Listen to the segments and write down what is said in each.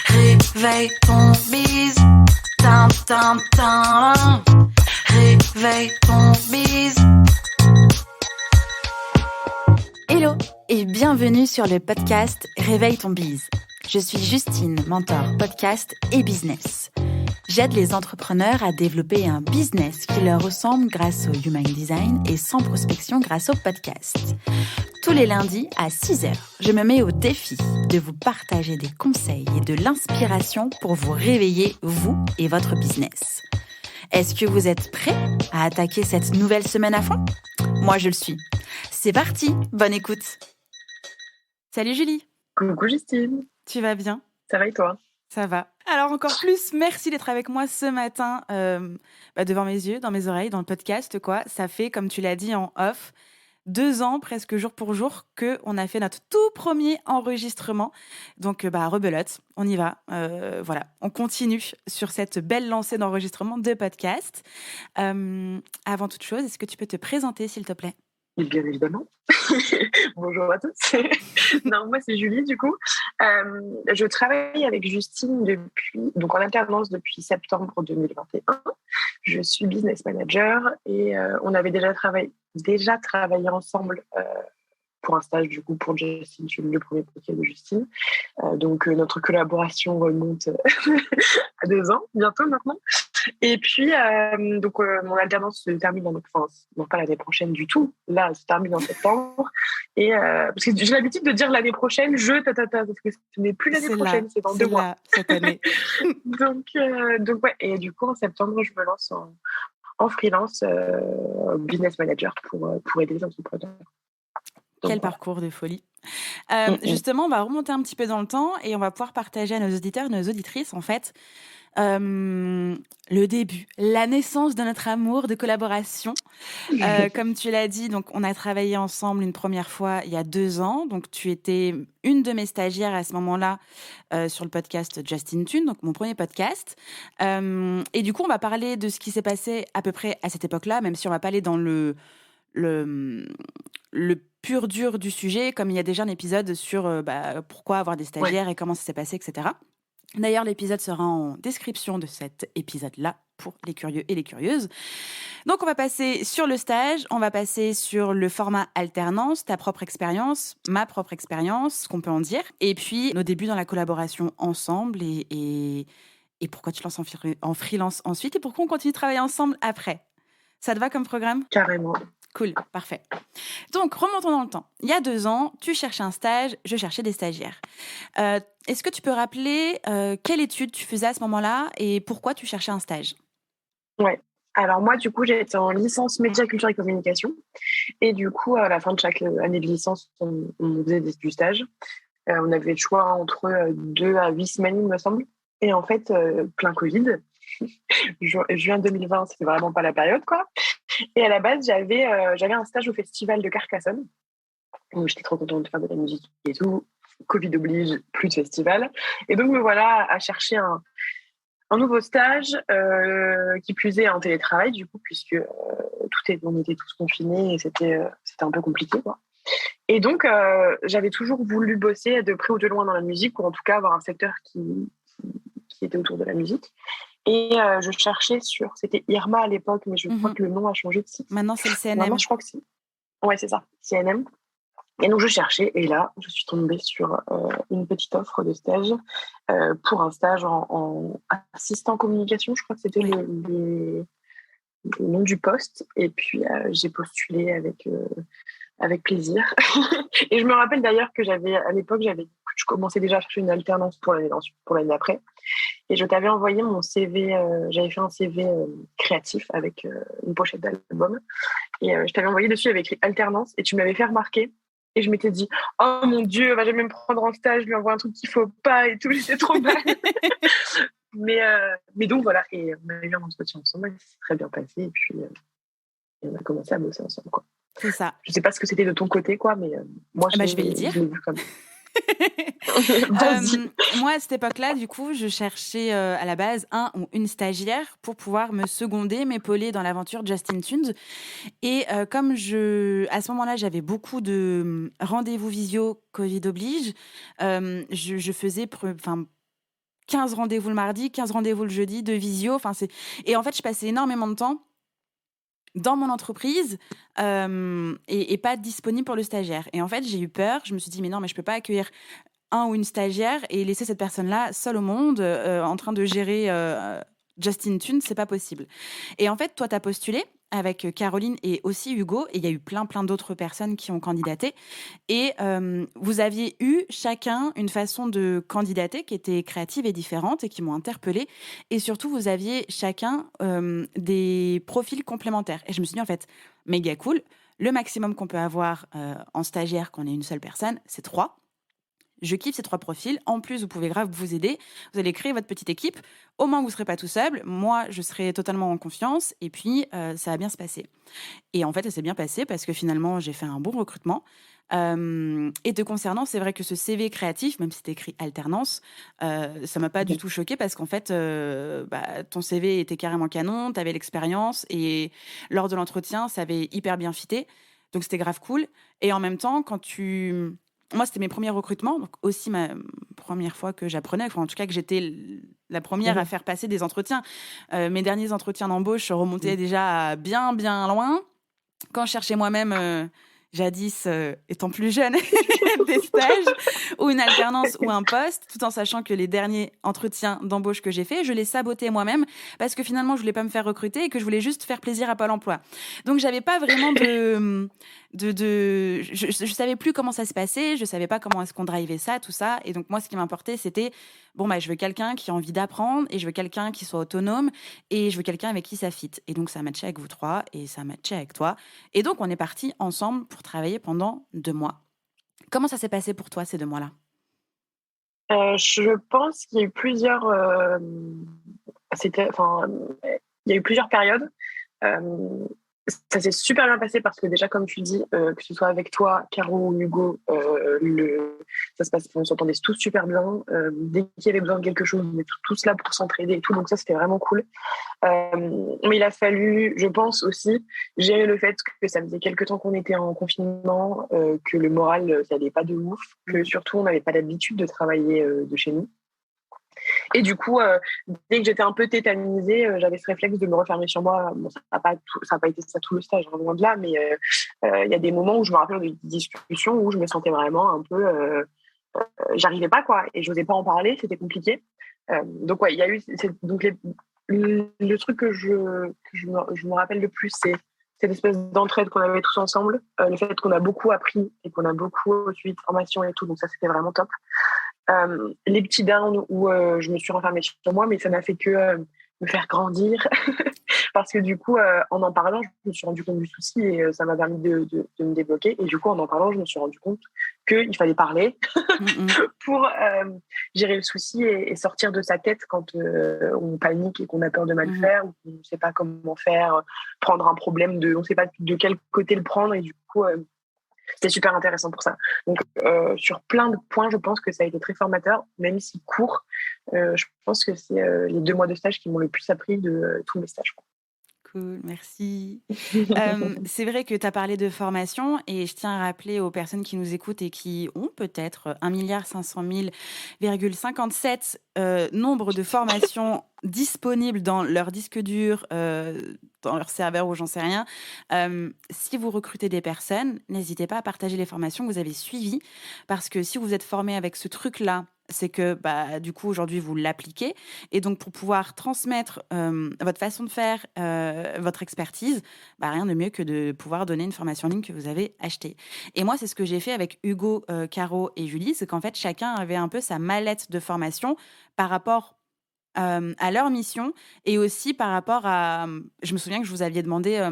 Réveille ton bise, tin tin tin. Réveille ton bise. Hello et bienvenue sur le podcast Réveille ton bise. Je suis Justine, mentor podcast et business. J'aide les entrepreneurs à développer un business qui leur ressemble grâce au Human Design et sans prospection grâce au podcast. Tous les lundis à 6h, je me mets au défi de vous partager des conseils et de l'inspiration pour vous réveiller, vous et votre business. Est-ce que vous êtes prêts à attaquer cette nouvelle semaine à fond ? Moi, je le suis. C'est parti, bonne écoute. Salut Julie. Coucou Justine. Tu vas bien ? Ça va et toi ? Ça va. Alors encore plus, merci d'être avec moi ce matin devant mes yeux, dans mes oreilles, dans le podcast, quoi. Ça fait, comme tu l'as dit en off, 2 ans, presque jour pour jour, qu'on a fait notre tout premier enregistrement. Donc, rebelote, on y va. Voilà, on continue sur cette belle lancée d'enregistrement de podcast. Avant toute chose, est-ce que tu peux te présenter, s'il te plaît ? Et bien évidemment. Bonjour à tous. Non, moi c'est Julie du coup. Je travaille avec Justine donc en alternance depuis septembre 2021. Je suis business manager et on avait déjà travaillé ensemble pour un stage du coup pour Justine, le premier podcast de Justine. Donc notre collaboration remonte à 2 ans bientôt maintenant. Et puis mon alternance se termine non pas l'année prochaine du tout. Là, elle se termine en septembre. Et parce que j'ai l'habitude de dire l'année prochaine, parce que ce n'est plus l'année prochaine, c'est dans 2 mois. Cette année. donc ouais. Et du coup en septembre, je me lance en freelance business manager pour aider les entrepreneurs. Quel parcours de folie. Justement, on va remonter un petit peu dans le temps et on va pouvoir partager à nos auditeurs et nos auditrices, en fait, le début, la naissance de notre amour de collaboration. Comme tu l'as dit, donc on a travaillé ensemble une première fois il y a 2 ans. Donc tu étais une de mes stagiaires à ce moment-là sur le podcast Justin Tune, donc mon premier podcast. Et du coup, on va parler de ce qui s'est passé à peu près à cette époque-là, même si on va pas aller dans le pur dur du sujet, comme il y a déjà un épisode sur pourquoi avoir des stagiaires et comment ça s'est passé, etc. D'ailleurs, l'épisode sera en description de cet épisode-là pour les curieux et les curieuses. Donc, on va passer sur le stage, on va passer sur le format alternance, ta propre expérience, ma propre expérience, ce qu'on peut en dire, et puis nos débuts dans la collaboration ensemble et pourquoi tu lances en freelance ensuite et pourquoi on continue de travailler ensemble après. Ça te va comme programme ? Carrément. Cool, parfait. Donc, remontons dans le temps. Il y a 2 ans, tu cherchais un stage, je cherchais des stagiaires. Est-ce que tu peux rappeler quelle étude tu faisais à ce moment-là et pourquoi tu cherchais un stage ? Ouais. Alors moi, du coup, j'étais en licence média, culture et communication. Et du coup, à la fin de chaque année de licence, on faisait du stage. On avait le choix entre 2 à 8 semaines, il me semble. Et en fait, plein Covid. Juin 2020, c'était vraiment pas la période, quoi. Et à la base, j'avais un stage au festival de Carcassonne. Donc, j'étais trop contente de faire de la musique et tout. Covid oblige, plus de festival. Et donc, me voilà à chercher un nouveau stage, qui plus est en télétravail, du coup, puisque on était tous confinés et c'était un peu compliqué, quoi. Et donc, j'avais toujours voulu bosser de près ou de loin dans la musique, ou en tout cas avoir un secteur qui était autour de la musique. Et je cherchais c'était Irma à l'époque, mais je crois que le nom a changé de site. Maintenant, c'est le CNM. Maintenant, je crois que c'est... Ouais, c'est ça, CNM. Et donc, je cherchais, et là, je suis tombée sur une petite offre de stage pour un stage en assistant communication. Je crois que c'était le nom du poste. Et puis, j'ai postulé avec plaisir. Et je me rappelle d'ailleurs que à l'époque, je commençais déjà à chercher une alternance pour l'année d'après. Et je t'avais envoyé mon CV, j'avais fait un CV créatif avec une pochette d'album. Et je t'avais envoyé dessus avec écrit alternance et tu m'avais fait remarquer. Et je m'étais dit, oh mon Dieu, elle va jamais me prendre en stage, je lui envoie un truc qu'il faut pas et tout, j'étais trop mal. mais donc voilà, et on a eu un entretien ensemble, et c'est très bien passé. Et puis, on a commencé à bosser ensemble, quoi. C'est ça. Je sais pas ce que c'était de ton côté, quoi, mais moi, je vais le dire. je l'ai vu comme Vas-y. Moi, à cette époque-là, du coup, je cherchais à la base un ou une stagiaire pour pouvoir me seconder, m'épauler dans l'aventure Justin Tunes. Et à ce moment-là, j'avais beaucoup de rendez-vous visio, Covid oblige, je faisais 15 rendez-vous le mardi, 15 rendez-vous le jeudi de visio. Et en fait, je passais énormément de temps dans mon entreprise et pas disponible pour le stagiaire. Et en fait, j'ai eu peur. Je me suis dit, mais non, mais je peux pas accueillir un ou une stagiaire et laisser cette personne-là seule au monde en train de gérer Justin Tune, c'est pas possible. Et en fait, toi, tu as postulé avec Caroline et aussi Hugo, et il y a eu plein d'autres personnes qui ont candidaté. Et vous aviez eu chacun une façon de candidater qui était créative et différente et qui m'ont interpellée. Et surtout, vous aviez chacun des profils complémentaires. Et je me suis dit, en fait, méga cool. Le maximum qu'on peut avoir en stagiaire quand on est une seule personne, c'est 3. Je kiffe ces 3 profils. En plus, vous pouvez grave vous aider. Vous allez créer votre petite équipe. Au moins, vous ne serez pas tout seul. Moi, je serai totalement en confiance. Et puis, ça va bien se passer. Et en fait, ça s'est bien passé parce que finalement, j'ai fait un bon recrutement. Et te concernant, c'est vrai que ce CV créatif, même si c'était écrit alternance, ça m'a pas du tout choqué parce qu'en fait, ton CV était carrément canon, tu avais l'expérience et lors de l'entretien, ça avait hyper bien fité. Donc, c'était grave cool. Et en même temps, moi, c'était mes premiers recrutements, donc aussi ma première fois que j'apprenais, en tout cas que j'étais la première à faire passer des entretiens. Mes derniers entretiens d'embauche remontaient déjà à bien loin. Quand je cherchais moi-même, jadis, étant plus jeune, des stages ou une alternance ou un poste, tout en sachant que les derniers entretiens d'embauche que j'ai faits, je les sabotais moi-même parce que finalement, je voulais pas me faire recruter et que je voulais juste faire plaisir à Pôle emploi. Donc, j'avais pas vraiment je savais plus comment ça se passait, je savais pas comment est-ce qu'on drivait ça, tout ça. Et donc, moi, ce qui m'importait, c'était, je veux quelqu'un qui a envie d'apprendre et je veux quelqu'un qui soit autonome et je veux quelqu'un avec qui ça fit. Et donc, ça matchait avec vous 3 et ça matchait avec toi. Et donc, on est partis ensemble pour travailler pendant 2 mois. Comment ça s'est passé pour toi, ces 2 mois-là? Je pense qu'il y a eu plusieurs. Il y a eu plusieurs périodes. Euh, Ça s'est super bien passé parce que déjà, comme tu dis, que ce soit avec toi, Caro ou Hugo, ça se passe, on s'entendait tous super bien. Dès qu'il y avait besoin de quelque chose, on était tous là pour s'entraider et tout. Donc ça, c'était vraiment cool. Mais il a fallu, je pense aussi, gérer le fait que ça faisait quelques temps qu'on était en confinement, que le moral, ça n'allait pas de ouf, que surtout, on n'avait pas l'habitude de travailler de chez nous. Et du coup, dès que j'étais un peu tétanisée, j'avais ce réflexe de me refermer sur moi. Bon, ça n'a pas été ça tout le stage, hein, loin de là, mais il y a des moments où je me rappelle de discussions où je me sentais vraiment un peu... j'arrivais pas, quoi, et je n'osais pas en parler, c'était compliqué. Donc, ouais, il y a eu... Donc, le truc que je me rappelle le plus, c'est cette espèce d'entraide qu'on avait tous ensemble, le fait qu'on a beaucoup appris et qu'on a beaucoup suivi de formation et tout, donc ça, c'était vraiment top. Les petits downs où je me suis renfermée sur moi, mais ça n'a fait que me faire grandir parce que du coup, en parlant, je me suis rendu compte du souci et ça m'a permis de me débloquer. Et du coup, en parlant, je me suis rendu compte qu'il fallait parler pour gérer le souci et sortir de sa tête quand on panique et qu'on a peur de mal faire ou qu'on ne sait pas comment faire, prendre un problème, on ne sait pas de quel côté le prendre et du coup... c'était super intéressant pour ça. Donc, sur plein de points, je pense que ça a été très formateur, même si court. Je pense que c'est les 2 mois de stage qui m'ont le plus appris de tous mes stages. Cool, merci. C'est vrai que tu as parlé de formation et je tiens à rappeler aux personnes qui nous écoutent et qui ont peut-être 1,5 milliard,57 nombre de formations disponibles dans leur disque dur, dans leur serveur ou j'en sais rien. Si vous recrutez des personnes, n'hésitez pas à partager les formations que vous avez suivies parce que si vous êtes formé avec ce truc-là, c'est que du coup aujourd'hui vous l'appliquez et donc pour pouvoir transmettre votre façon de faire, votre expertise, rien de mieux que de pouvoir donner une formation en ligne que vous avez achetée. Et moi c'est ce que j'ai fait avec Hugo, Caro et Julie, c'est qu'en fait chacun avait un peu sa mallette de formation par rapport à leur mission et aussi par rapport à... Je me souviens que je vous aviez demandé...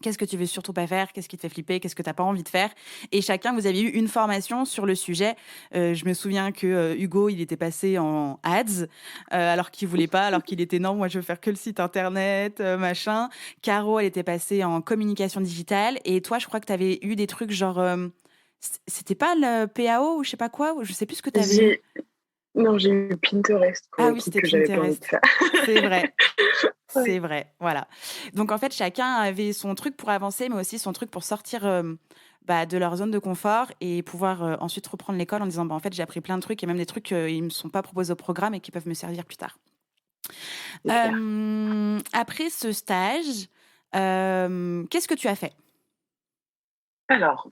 qu'est-ce que tu veux surtout pas faire? Qu'est-ce qui te fait flipper? Qu'est-ce que tu n'as pas envie de faire? Et chacun, vous avez eu une formation sur le sujet. Je me souviens que Hugo, il était passé en ads, alors qu'il voulait pas, alors qu'il était non, moi je veux faire que le site internet, machin. Caro, elle était passée en communication digitale. Et toi, je crois que tu avais eu des trucs genre C'était pas le PAO ou je sais pas quoi, ou je sais plus ce que tu avais eu? J'ai non, j'ai eu Pinterest pour Ah le oui, truc c'était que j'avais pas envie de Pinterest. faire. C'est vrai, Ouais, c'est vrai, voilà. Donc en fait, chacun avait son truc pour avancer, mais aussi son truc pour sortir, de leur zone de confort et pouvoir, ensuite reprendre l'école en disant: «Bah, en fait, j'ai appris plein de trucs et même des trucs, ils me sont pas proposés au programme et qui peuvent me servir plus tard». c'est clair. Après ce stage, qu'est-ce que tu as fait? Alors,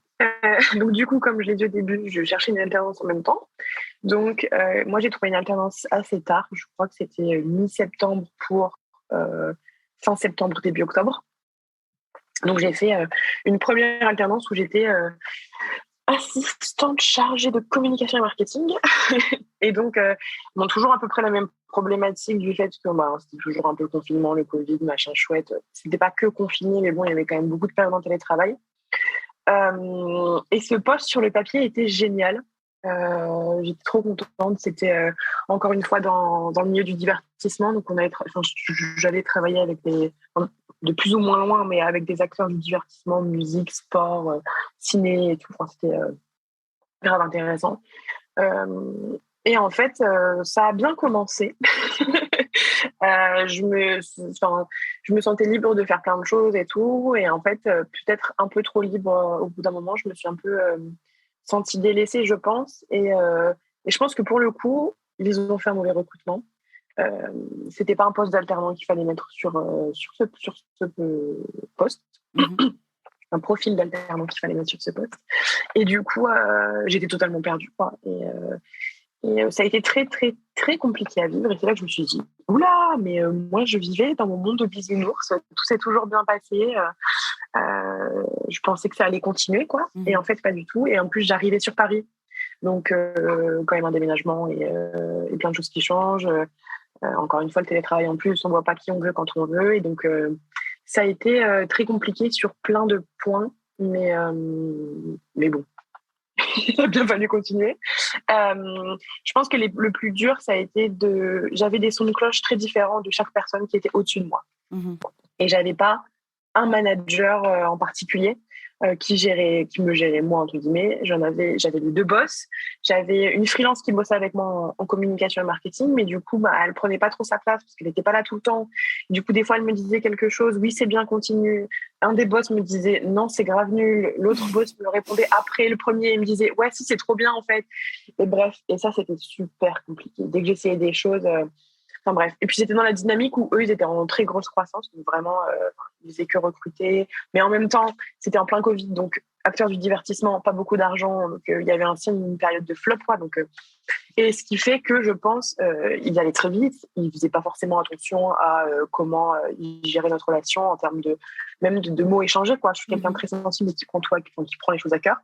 donc du coup, comme je l'ai dit au début, je cherchais une alternance en même temps. Donc, moi, j'ai trouvé une alternance assez tard. Je crois que c'était mi-septembre pour fin septembre, début octobre. Donc, j'ai fait une première alternance où j'étais assistante chargée de communication et marketing. Et donc, bon, toujours à peu près la même problématique du fait que c'était toujours un peu le confinement, le Covid, machin chouette. C'était pas que confiné, mais bon, il y avait quand même beaucoup de périodes en télétravail. Et ce poste sur le papier était génial. J'étais trop contente. C'était encore une fois dans le milieu du divertissement. Donc, j'allais travailler avec de plus ou moins loin, mais avec des acteurs du divertissement, musique, sport, ciné et tout. Enfin, c'était grave intéressant. Euh, et en fait, ça a bien commencé. Euh, je me, je me sentais libre de faire plein de choses et tout. Et en fait, peut-être un peu trop libre au bout d'un moment, je me suis un peu sentie délaissée, je pense. Et je pense que pour le coup, ils ont fait un mauvais recrutement. Euh, C'était pas un poste d'alternant qu'il fallait mettre sur ce poste, Mmh. un profil d'alternant qu'il fallait mettre sur ce poste. Et du coup, j'étais totalement perdue, quoi. Et ça a été très, très, très compliqué à vivre. Et c'est là que je me suis dit, oula, mais moi, je vivais dans mon monde de bisounours. Tout s'est toujours bien passé. Je pensais que ça allait continuer, quoi. Et Mmh. en fait, pas du tout. Et en plus, j'arrivais sur Paris. Donc, quand même un déménagement et plein de choses qui changent. Encore une fois, le télétravail en plus, on ne voit pas qui on veut quand on veut. Et donc, ça a été très compliqué sur plein de points. Mais bon, il a bien fallu continuer. Je pense que le plus dur, ça a été j'avais des sons de cloche très différents de chaque personne qui était au-dessus de moi. Mmh. Et j'avais pas un manager en particulier qui me gérait moi entre guillemets. J'avais les deux boss. J'avais une freelance qui bossait avec moi en communication et marketing, mais du coup, elle prenait pas trop sa place parce qu'elle n'était pas là tout le temps. Du coup, des fois, elle me disait quelque chose, oui, c'est bien, continue. Un des boss me disait, non, c'est grave nul. L'autre boss me répondait après le premier, il me disait, ouais, si, c'est trop bien en fait. Et bref, et ça, c'était super compliqué. Dès que j'essayais des choses, enfin bref. Et puis j'étais dans la dynamique où eux, ils étaient en très grosse croissance, donc vraiment, ils faisaient que recruter. Mais en même temps, c'était en plein Covid, donc acteurs du divertissement, pas beaucoup d'argent. Donc il y avait aussi une période de flop, quoi. Donc, et ce qui fait que je pense, ils allaient très vite. Ils faisaient pas forcément attention à comment ils géraient notre relation en termes de mots échangés, quoi. Je suis quelqu'un de Mmh. très sensible et qui prend les choses à cœur.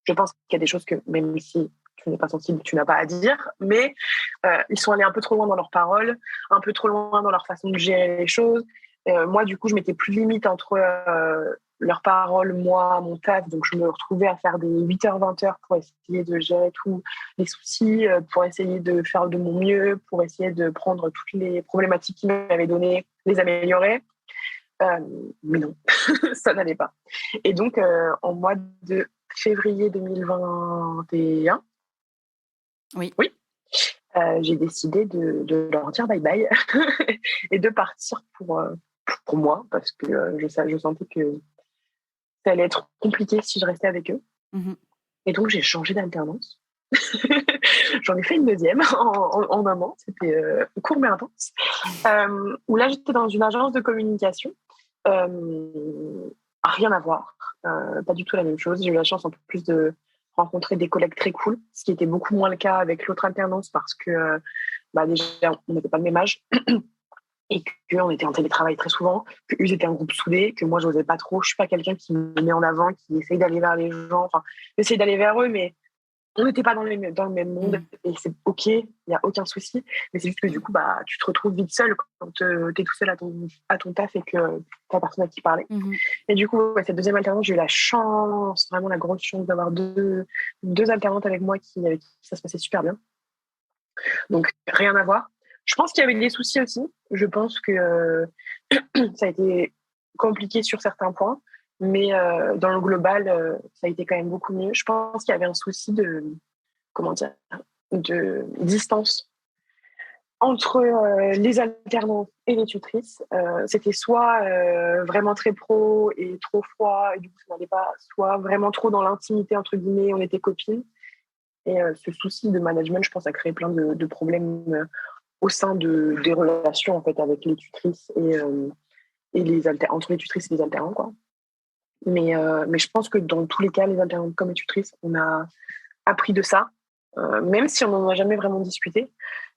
Je pense qu'il y a des choses que, même si tu n'es pas sensible, tu n'as pas à dire, mais ils sont allés un peu trop loin dans leurs paroles, un peu trop loin dans leur façon de gérer les choses. Moi, du coup, je mettais plus limite entre leurs paroles, moi, mon taf, donc je me retrouvais à faire des 8h, 20h pour essayer de gérer tous les soucis, pour essayer de faire de mon mieux, pour essayer de prendre toutes les problématiques qu'ils m'avaient données, les améliorer. Euh, mais non, ça n'allait pas. Et donc, en mois de février 2021, Oui. oui, j'ai décidé de leur dire bye bye et de partir pour moi parce que je sentais que ça allait être compliqué si je restais avec eux. Mmh. Et donc, j'ai changé d'alternance. J'en ai fait une deuxième en un an. C'était court mais intense. Où là, j'étais dans une agence de communication. Rien à voir. Pas du tout la même chose. J'ai eu la chance un peu plus de rencontrer des collègues très cool, ce qui était beaucoup moins le cas avec l'autre alternance parce que déjà, on n'était pas le même âge et qu'on était en télétravail très souvent, qu'eux étaient un groupe soudé, que moi, je n'osais pas trop. Je ne suis pas quelqu'un qui me met en avant, qui essaye d'aller vers les gens, enfin, j'essaye d'aller vers eux, mais on n'était pas dans le même monde Mmh. et c'est OK, il n'y a aucun souci. Mais c'est juste que du coup, tu te retrouves vite seul quand tu es tout seul à ton taf et que tu n'as personne à qui parler. Mmh. Et du coup, cette deuxième alternance, j'ai eu la chance, vraiment la grande chance d'avoir deux alternantes avec moi avec qui ça se passait super bien. Donc, rien à voir. Je pense qu'il y avait des soucis aussi. Je pense que ça a été compliqué sur certains points. Mais dans le global, ça a été quand même beaucoup mieux. Je pense qu'il y avait un souci comment dire, de distance entre les alternants et les tutrices. C'était soit vraiment très pro et trop froid, et du coup, ça n'allait pas, soit vraiment trop dans l'intimité, entre guillemets, on était copines. Et ce souci de management, je pense, a créé plein de problèmes au sein des relations, en fait, avec les tutrices et entre les tutrices et les alternants, quoi. Mais je pense que dans tous les cas, les alternants comme les tutrices, on a appris de ça, même si on n'en a jamais vraiment discuté,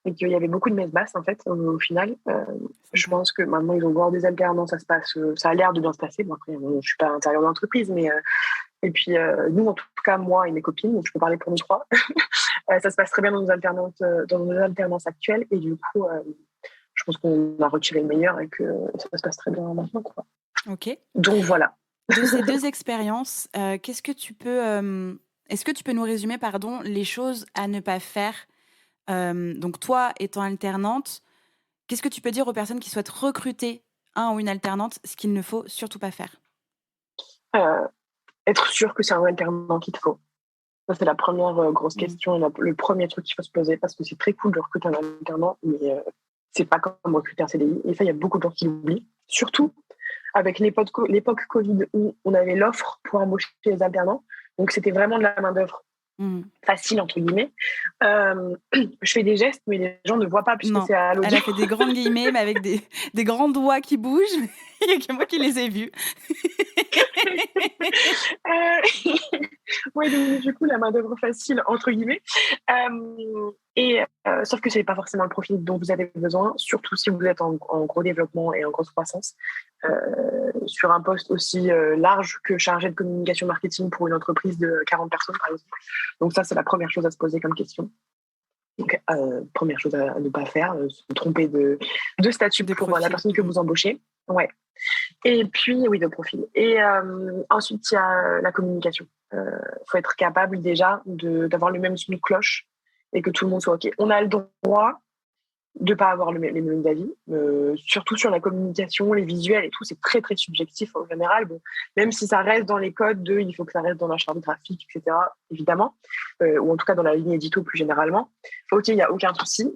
et qu'il y avait beaucoup de messes basses, en fait, au final. Je pense que maintenant, ils ont voir des alternants, ça a l'air de bien se passer. Bon, après, je ne suis pas à l'intérieur de l'entreprise, mais... et puis, nous, en tout cas, moi et mes copines, donc je peux parler pour nous trois, ça se passe très bien dans nos alternances actuelles, et du coup, je pense qu'on a retiré le meilleur et que ça se passe très bien maintenant, quoi. Ok. Donc, voilà. De ces deux expériences, est-ce que tu peux nous résumer, les choses à ne pas faire? Donc toi, étant alternante, qu'est-ce que tu peux dire aux personnes qui souhaitent recruter un ou une alternante, ce qu'il ne faut surtout pas faire? Être sûr que c'est un alternant qu'il te faut. Ça, c'est la première grosse question et le premier truc qu'il faut se poser, parce que c'est très cool de recruter un alternant, mais c'est pas comme recruter un CDI. Et ça, il y a beaucoup de gens qui l'oublient. Surtout avec l'époque Covid où on avait l'offre pour embaucher les alternants. Donc, c'était vraiment de la main-d'œuvre facile, entre guillemets. Je fais des gestes, mais les gens ne voient pas puisque c'est à l'audio. Elle a fait des grandes guillemets, mais avec des grands doigts qui bougent. Il n'y a que moi qui les ai vus. Oui, donc du coup, la main-d'œuvre facile, entre guillemets. Sauf que ce n'est pas forcément le profil dont vous avez besoin, surtout si vous êtes en gros développement et en grosse croissance. Sur un poste aussi large que chargé de communication marketing pour une entreprise de 40 personnes, par exemple. Donc ça, c'est la première chose à se poser comme question. Donc, première chose à ne pas faire, se tromper de statut pour la personne que vous embauchez. Ouais. Et puis, oui, de profil. Et ensuite, il y a la communication. Faut être capable déjà d'avoir le même son de cloche et que tout le monde soit OK. On a le droit de ne pas avoir les mêmes avis, surtout sur la communication, les visuels et tout, c'est très, très subjectif en général. Bon, même si ça reste dans les codes il faut que ça reste dans la charte graphique, etc., évidemment, ou en tout cas dans la ligne édito plus généralement. OK, il n'y a aucun souci,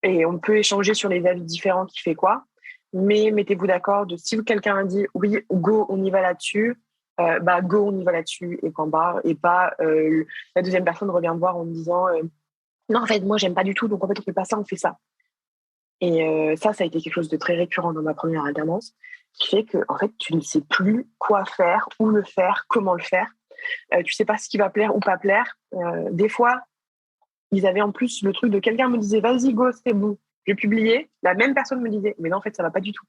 et on peut échanger sur les avis différents qui fait quoi, mais mettez-vous d'accord si quelqu'un a dit oui, go, on y va là-dessus, go, on y va là-dessus, et point barre, et pas la deuxième personne revient me voir en me disant non, en fait, moi, j'aime pas du tout, donc en fait, on fait pas ça, on fait ça. Et ça a été quelque chose de très récurrent dans ma première alternance, qui fait que, en fait, tu ne sais plus quoi faire, où le faire, comment le faire. Tu sais pas ce qui va plaire ou pas plaire. Des fois, ils avaient en plus le truc de quelqu'un me disait, vas-y, go, c'est bon. Je publiais. La même personne me disait, mais non, en fait, ça va pas du tout.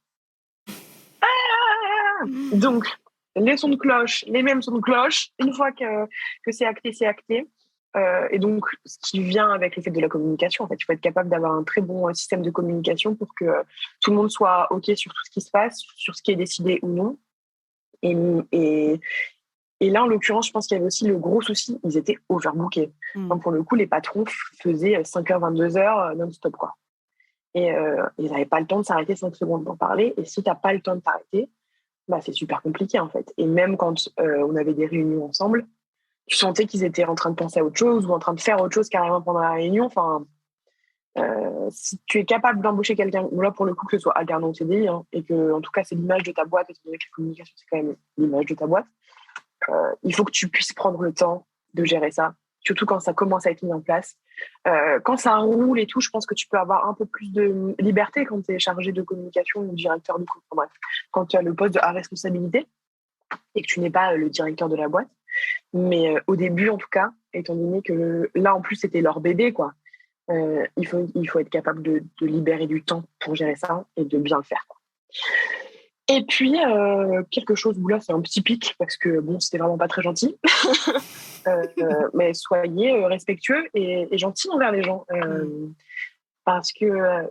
Donc, les sons de cloche, les mêmes sons de cloche. Une fois que c'est acté, c'est acté. Et donc, ce qui vient avec le fait de la communication, en fait, il faut être capable d'avoir un très bon système de communication pour que tout le monde soit OK sur tout ce qui se passe, sur ce qui est décidé ou non. Et là, en l'occurrence, je pense qu'il y avait aussi le gros souci, ils étaient overbookés. Donc, pour le coup, les patrons faisaient 5h, 22h non-stop, quoi. Et ils n'avaient pas le temps de s'arrêter 5 secondes pour parler. Et si tu n'as pas le temps de t'arrêter, c'est super compliqué, en fait. Et même quand on avait des réunions ensemble, tu sentais qu'ils étaient en train de penser à autre chose ou en train de faire autre chose carrément pendant la réunion. Enfin, si tu es capable d'embaucher quelqu'un, ou là pour le coup que ce soit alternant ou CDI, et que en tout cas c'est l'image de ta boîte, et que la communication c'est quand même l'image de ta boîte, il faut que tu puisses prendre le temps de gérer ça, surtout quand ça commence à être mis en place. Quand ça roule et tout, je pense que tu peux avoir un peu plus de liberté quand tu es chargé de communication ou directeur de com. Bref, quand tu as le poste à responsabilité et que tu n'es pas le directeur de la boîte. Mais au début, en tout cas, étant donné que là, en plus, c'était leur bébé, quoi, il faut être capable de libérer du temps pour gérer ça et de bien le faire, quoi. Et puis, quelque chose où là, c'est un petit pic, parce que, bon, c'était vraiment pas très gentil. Mais soyez respectueux et gentils envers les gens. Parce que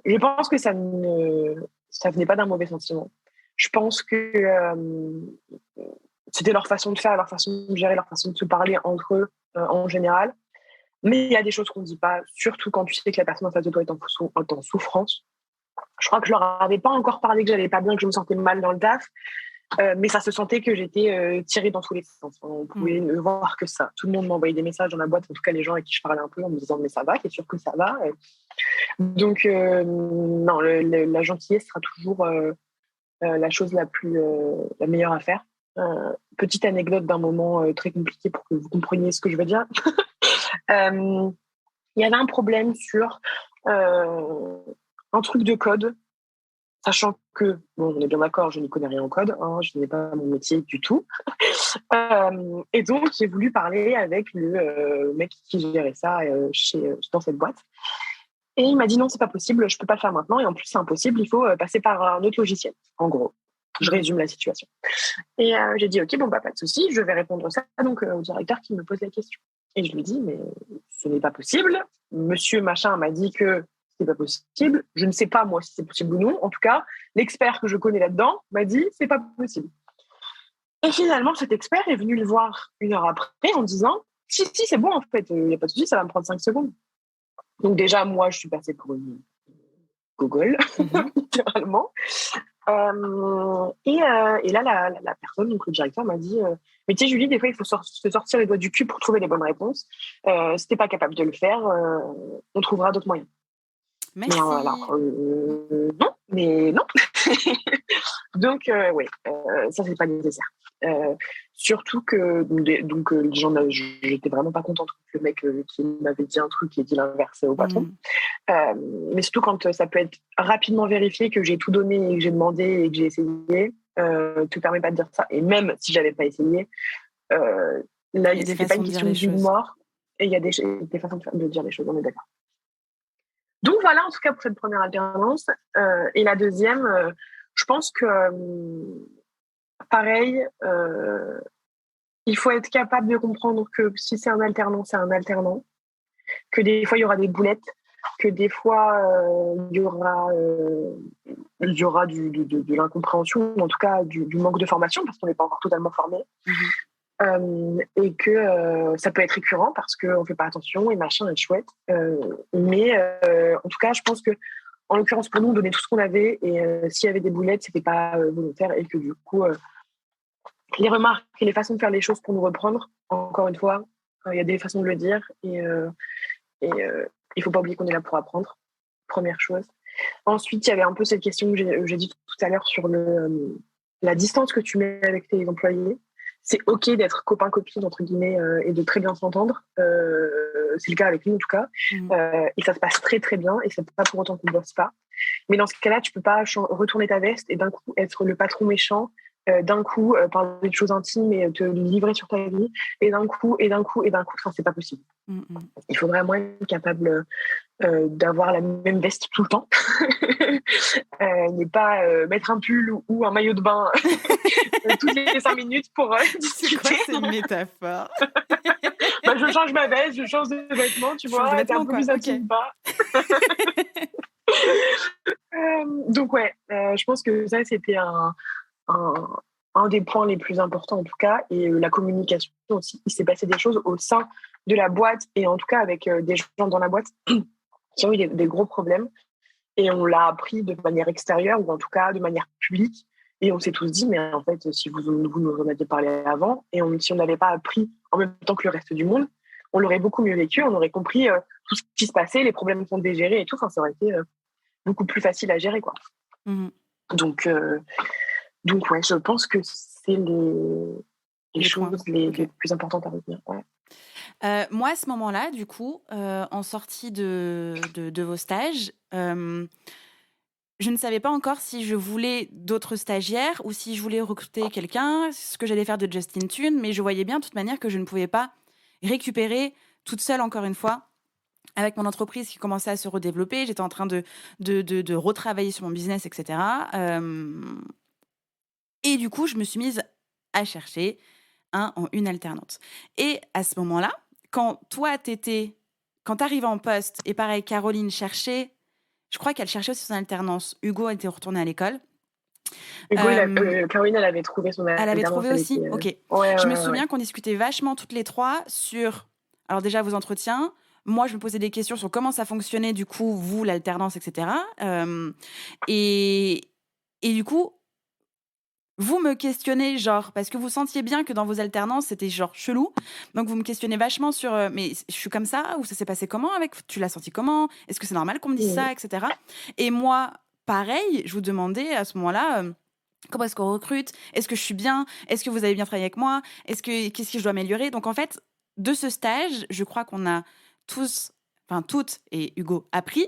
je pense que ça venait pas d'un mauvais sentiment. Je pense que c'était leur façon de faire, leur façon de gérer, leur façon de se parler entre eux en général. Mais il y a des choses qu'on ne dit pas, surtout quand tu sais que la personne en face de toi est en souffrance. Je crois que je leur avais pas encore parlé que j'allais pas bien, que je me sentais mal dans le taf. Mais ça se sentait que j'étais tirée dans tous les sens. On pouvait ne voir que ça. Tout le monde m'envoyait des messages dans la boîte, en tout cas les gens avec qui je parlais un peu, en me disant mais ça va, t'es sûr que ça va. Donc non, la gentillesse sera toujours la chose la meilleure à faire. Petite anecdote d'un moment très compliqué pour que vous compreniez ce que je veux dire. Il y avait un problème sur un truc de code. Sachant que, bon, on est bien d'accord, je n'y connais rien en code, hein, je n'ai pas mon métier du tout. Et donc, j'ai voulu parler avec le mec qui gérait ça dans cette boîte. Et il m'a dit non, c'est pas possible, je peux pas le faire maintenant. Et en plus, c'est impossible, il faut passer par un autre logiciel. En gros, je résume la situation. Et j'ai dit, ok, bon, bah, pas de souci, je vais répondre ça donc, au directeur qui me pose la question. Et je lui dis, mais ce n'est pas possible. Monsieur machin m'a dit que c'est pas possible. Je ne sais pas, moi, si c'est possible ou non. En tout cas, l'expert que je connais là-dedans m'a dit, c'est pas possible. Et finalement, cet expert est venu le voir 1 heure après en disant, si, c'est bon, en fait, il n'y a pas de souci, ça va me prendre 5 secondes. Donc déjà, moi, je suis passée pour une gogole, littéralement. Et là, la personne, donc le directeur, m'a dit mais tu sais, Julie, des fois, il faut se sortir les doigts du cul pour trouver les bonnes réponses. Si t'es pas capable de le faire, on trouvera d'autres moyens. Merci. Mais non. Donc, oui, ça, c'est pas nécessaire. Surtout que j'étais vraiment pas contente que le mec qui m'avait dit un truc et dit l'inverse au patron. Mais surtout quand ça peut être rapidement vérifié que j'ai tout donné et que j'ai demandé et que j'ai essayé, te permet pas de dire ça. Et même si j'avais pas essayé, là, c'était pas une question de vie ou de mort. Et il y a des façons de dire les choses, on est d'accord. Donc voilà, en tout cas pour cette première alternance. Et la deuxième, je pense que pareil, il faut être capable de comprendre que si c'est un alternant, c'est un alternant, que des fois il y aura des boulettes, que des fois il y aura de l'incompréhension, ou en tout cas du manque de formation, parce qu'on n'est pas encore totalement formé. Et que ça peut être récurrent parce qu'on ne fait pas attention et machin est chouette. Mais en tout cas, je pense que en l'occurrence, pour nous, on donnait tout ce qu'on avait et s'il y avait des boulettes, c'était pas volontaire et que du coup, les remarques et les façons de faire les choses pour nous reprendre, encore une fois, il y a des façons de le dire et il faut pas oublier qu'on est là pour apprendre, première chose. Ensuite, il y avait un peu cette question que j'ai dit tout à l'heure sur la distance que tu mets avec tes employés. C'est OK d'être copain-copine, entre guillemets, et de très bien s'entendre. C'est le cas avec nous, en tout cas. Et ça se passe très, très bien. Et c'est pas pour autant qu'on ne bosse pas. Mais dans ce cas-là, tu peux pas retourner ta veste et d'un coup être le patron méchant, d'un coup parler de choses intimes et te livrer sur ta vie. Et d'un coup, enfin, c'est pas possible. Il faut vraiment être capable d'avoir la même veste tout le temps. Ne pas mettre un pull ou un maillot de bain toutes les 5 minutes pour discuter. C'est quoi cette métaphore? Je change ma veste, je change de vêtements, tu vois, t'es un peu plus intime pas. Donc ouais, je pense que ça c'était un des points les plus importants en tout cas, et la communication aussi. Il s'est passé des choses au sein de la boîte et en tout cas avec des gens dans la boîte qui ont eu des gros problèmes et on l'a appris de manière extérieure ou en tout cas de manière publique et on s'est tous dit mais en fait si vous nous en aviez parlé avant et si on n'avait pas appris en même temps que le reste du monde, on l'aurait beaucoup mieux vécu, on aurait compris tout ce qui se passait, les problèmes qu'on devait gérer et tout, enfin ça aurait été beaucoup plus facile à gérer quoi. Donc ouais, je pense que c'est les choses les plus importantes à retenir. Ouais. Moi, à ce moment-là, du coup, en sortie de vos stages, je ne savais pas encore si je voulais d'autres stagiaires ou si je voulais recruter quelqu'un, ce que j'allais faire de Just in Tune, mais je voyais bien de toute manière que je ne pouvais pas récupérer toute seule, encore une fois, avec mon entreprise qui commençait à se redévelopper. J'étais en train de retravailler sur mon business, etc. Et du coup, je me suis mise à chercher une alternante. Et à ce moment-là, quand t'arrivais en poste, et pareil, Caroline cherchait, je crois qu'elle cherchait aussi son alternance. Hugo était retourné à l'école. Caroline, elle avait trouvé son alternance. Elle avait trouvé aussi. Ok. Ouais, je me souviens qu'on discutait vachement toutes les trois sur, alors déjà vos entretiens. Moi, je me posais des questions sur comment ça fonctionnait, du coup, vous, l'alternance, etc. Et du coup, vous me questionnez, genre, parce que vous sentiez bien que dans vos alternances, c'était genre chelou. Donc, vous me questionnez vachement sur, mais je suis comme ça, ou ça s'est passé comment avec, tu l'as senti comment? Est-ce que c'est normal qu'on me dise ça, etc. Et moi, pareil, je vous demandais à ce moment-là, comment est-ce qu'on recrute? Est-ce que je suis bien? Est-ce que vous avez bien travaillé avec moi? Qu'est-ce que je dois améliorer? Donc, en fait, de ce stage, je crois qu'on a tous, enfin toutes, et Hugo, appris.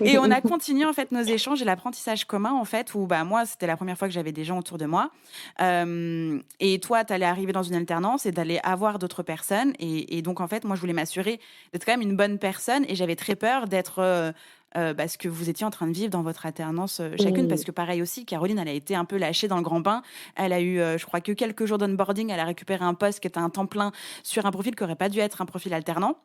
Et on a continué en fait nos échanges et l'apprentissage commun en fait où bah moi c'était la première fois que j'avais des gens autour de moi et toi t'allais arriver dans une alternance et d'aller avoir d'autres personnes et donc en fait moi je voulais m'assurer d'être quand même une bonne personne et j'avais très peur d'être ce que vous étiez en train de vivre dans votre alternance chacune parce que pareil aussi Caroline elle a été un peu lâchée dans le grand bain, elle a eu je crois que quelques jours d'onboarding, elle a récupéré un poste qui était un temps plein sur un profil qui aurait pas dû être un profil alternant.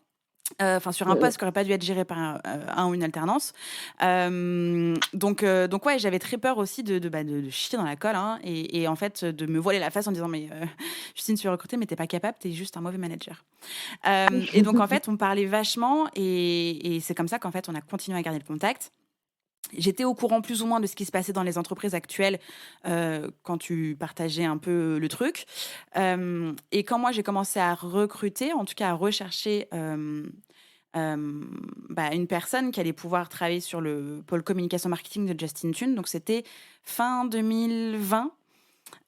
Enfin, sur un poste qui aurait pas dû être géré par un ou une alternance. Donc ouais, j'avais très peur aussi de chier dans la colle hein, et en fait de me voiler la face en disant mais Justine, tu es recrutée mais t'es pas capable, t'es juste un mauvais manager. Et donc en fait, on parlait vachement et c'est comme ça qu'en fait on a continué à garder le contact. J'étais au courant plus ou moins de ce qui se passait dans les entreprises actuelles quand tu partageais un peu le truc. Et quand moi, j'ai commencé à recruter, en tout cas à rechercher une personne qui allait pouvoir travailler sur le pôle communication marketing de Justin Tune. Donc, c'était fin 2020.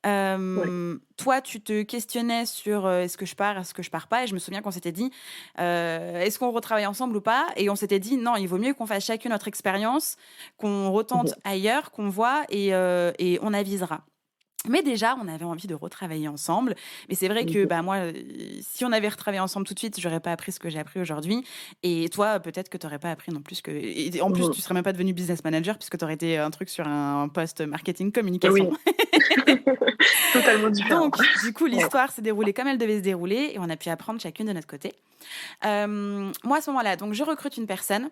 Toi, tu te questionnais sur est-ce que je pars, est-ce que je pars pas, et je me souviens qu'on s'était dit est-ce qu'on retravaille ensemble ou pas, et on s'était dit non, il vaut mieux qu'on fasse chacune notre expérience, qu'on retente ailleurs, qu'on voit et on avisera. Mais déjà, on avait envie de retravailler ensemble. Mais c'est vrai que moi, si on avait retravaillé ensemble tout de suite, j'aurais pas appris ce que j'ai appris aujourd'hui. Et toi, peut-être que tu n'aurais pas appris non plus que. Et en plus, tu serais même pas devenu business manager puisque tu aurais été un truc sur un poste marketing communication. Oui. Totalement différent. Donc, du coup, l'histoire s'est déroulée comme elle devait se dérouler et on a pu apprendre chacune de notre côté. Moi, à ce moment-là, donc, je recrute une personne.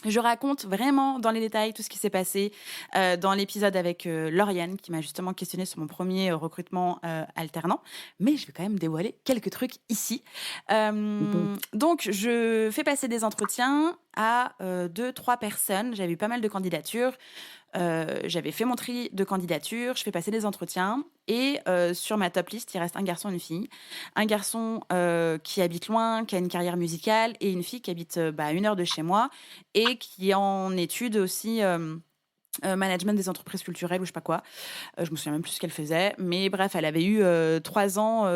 Je raconte vraiment dans les détails tout ce qui s'est passé dans l'épisode avec Lauriane, qui m'a justement questionné sur mon premier recrutement alternant. Mais je vais quand même dévoiler quelques trucs ici. Donc, je fais passer des entretiens à 2-3 personnes. J'avais eu pas mal de candidatures. J'avais fait mon tri de candidatures, je fais passer des entretiens et sur ma top liste, il reste un garçon et une fille. Un garçon qui habite loin, qui a une carrière musicale et une fille qui habite à 1 heure de chez moi et qui est en études aussi management des entreprises culturelles ou je sais pas quoi. Je me souviens même plus ce qu'elle faisait. Mais bref, elle avait eu 3 ans,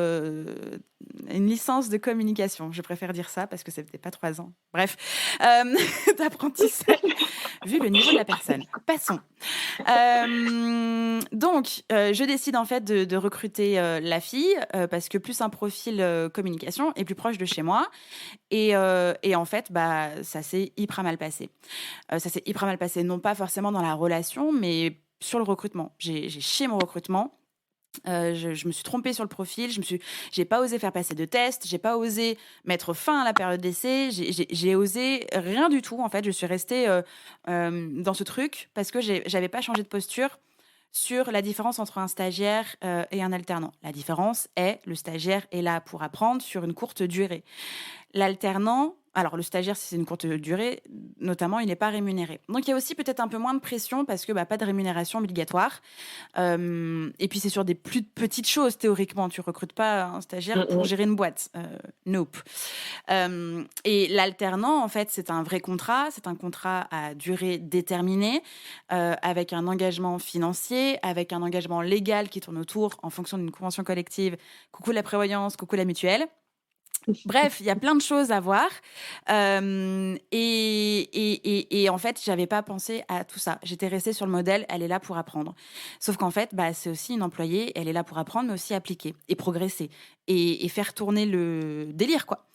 une licence de communication. Je préfère dire ça parce que c'était pas 3 ans. Bref, d'apprentissage, vu le niveau de la personne. Passons. Donc, je décide en fait de recruter la fille parce que plus un profil communication est plus proche de chez moi. Et en fait, ça s'est hyper mal passé. Ça s'est hyper mal passé, non pas forcément dans la relation, mais sur le recrutement. J'ai chié mon recrutement. Je me suis trompée sur le profil, j'ai pas osé faire passer de tests, j'ai pas osé mettre fin à la période d'essai, j'ai osé rien du tout en fait. Je suis restée dans ce truc parce que j'avais pas changé de posture sur la différence entre un stagiaire et un alternant. La différence est le stagiaire est là pour apprendre sur une courte durée. L'alternant, alors le stagiaire, si c'est une courte durée, notamment, il n'est pas rémunéré. Donc il y a aussi peut-être un peu moins de pression parce que pas de rémunération obligatoire. Et puis c'est sur des plus petites choses théoriquement. Tu recrutes pas un stagiaire pour gérer une boîte. Nope. Et l'alternant, en fait, c'est un vrai contrat. C'est un contrat à durée déterminée avec un engagement financier, avec un engagement légal qui tourne autour en fonction d'une convention collective. Coucou la prévoyance, coucou la mutuelle. Bref, il y a plein de choses à voir. Et en fait, j'avais pas pensé à tout ça. J'étais restée sur le modèle, elle est là pour apprendre. Sauf qu'en fait, c'est aussi une employée, elle est là pour apprendre, mais aussi appliquer et progresser et faire tourner le délire, quoi.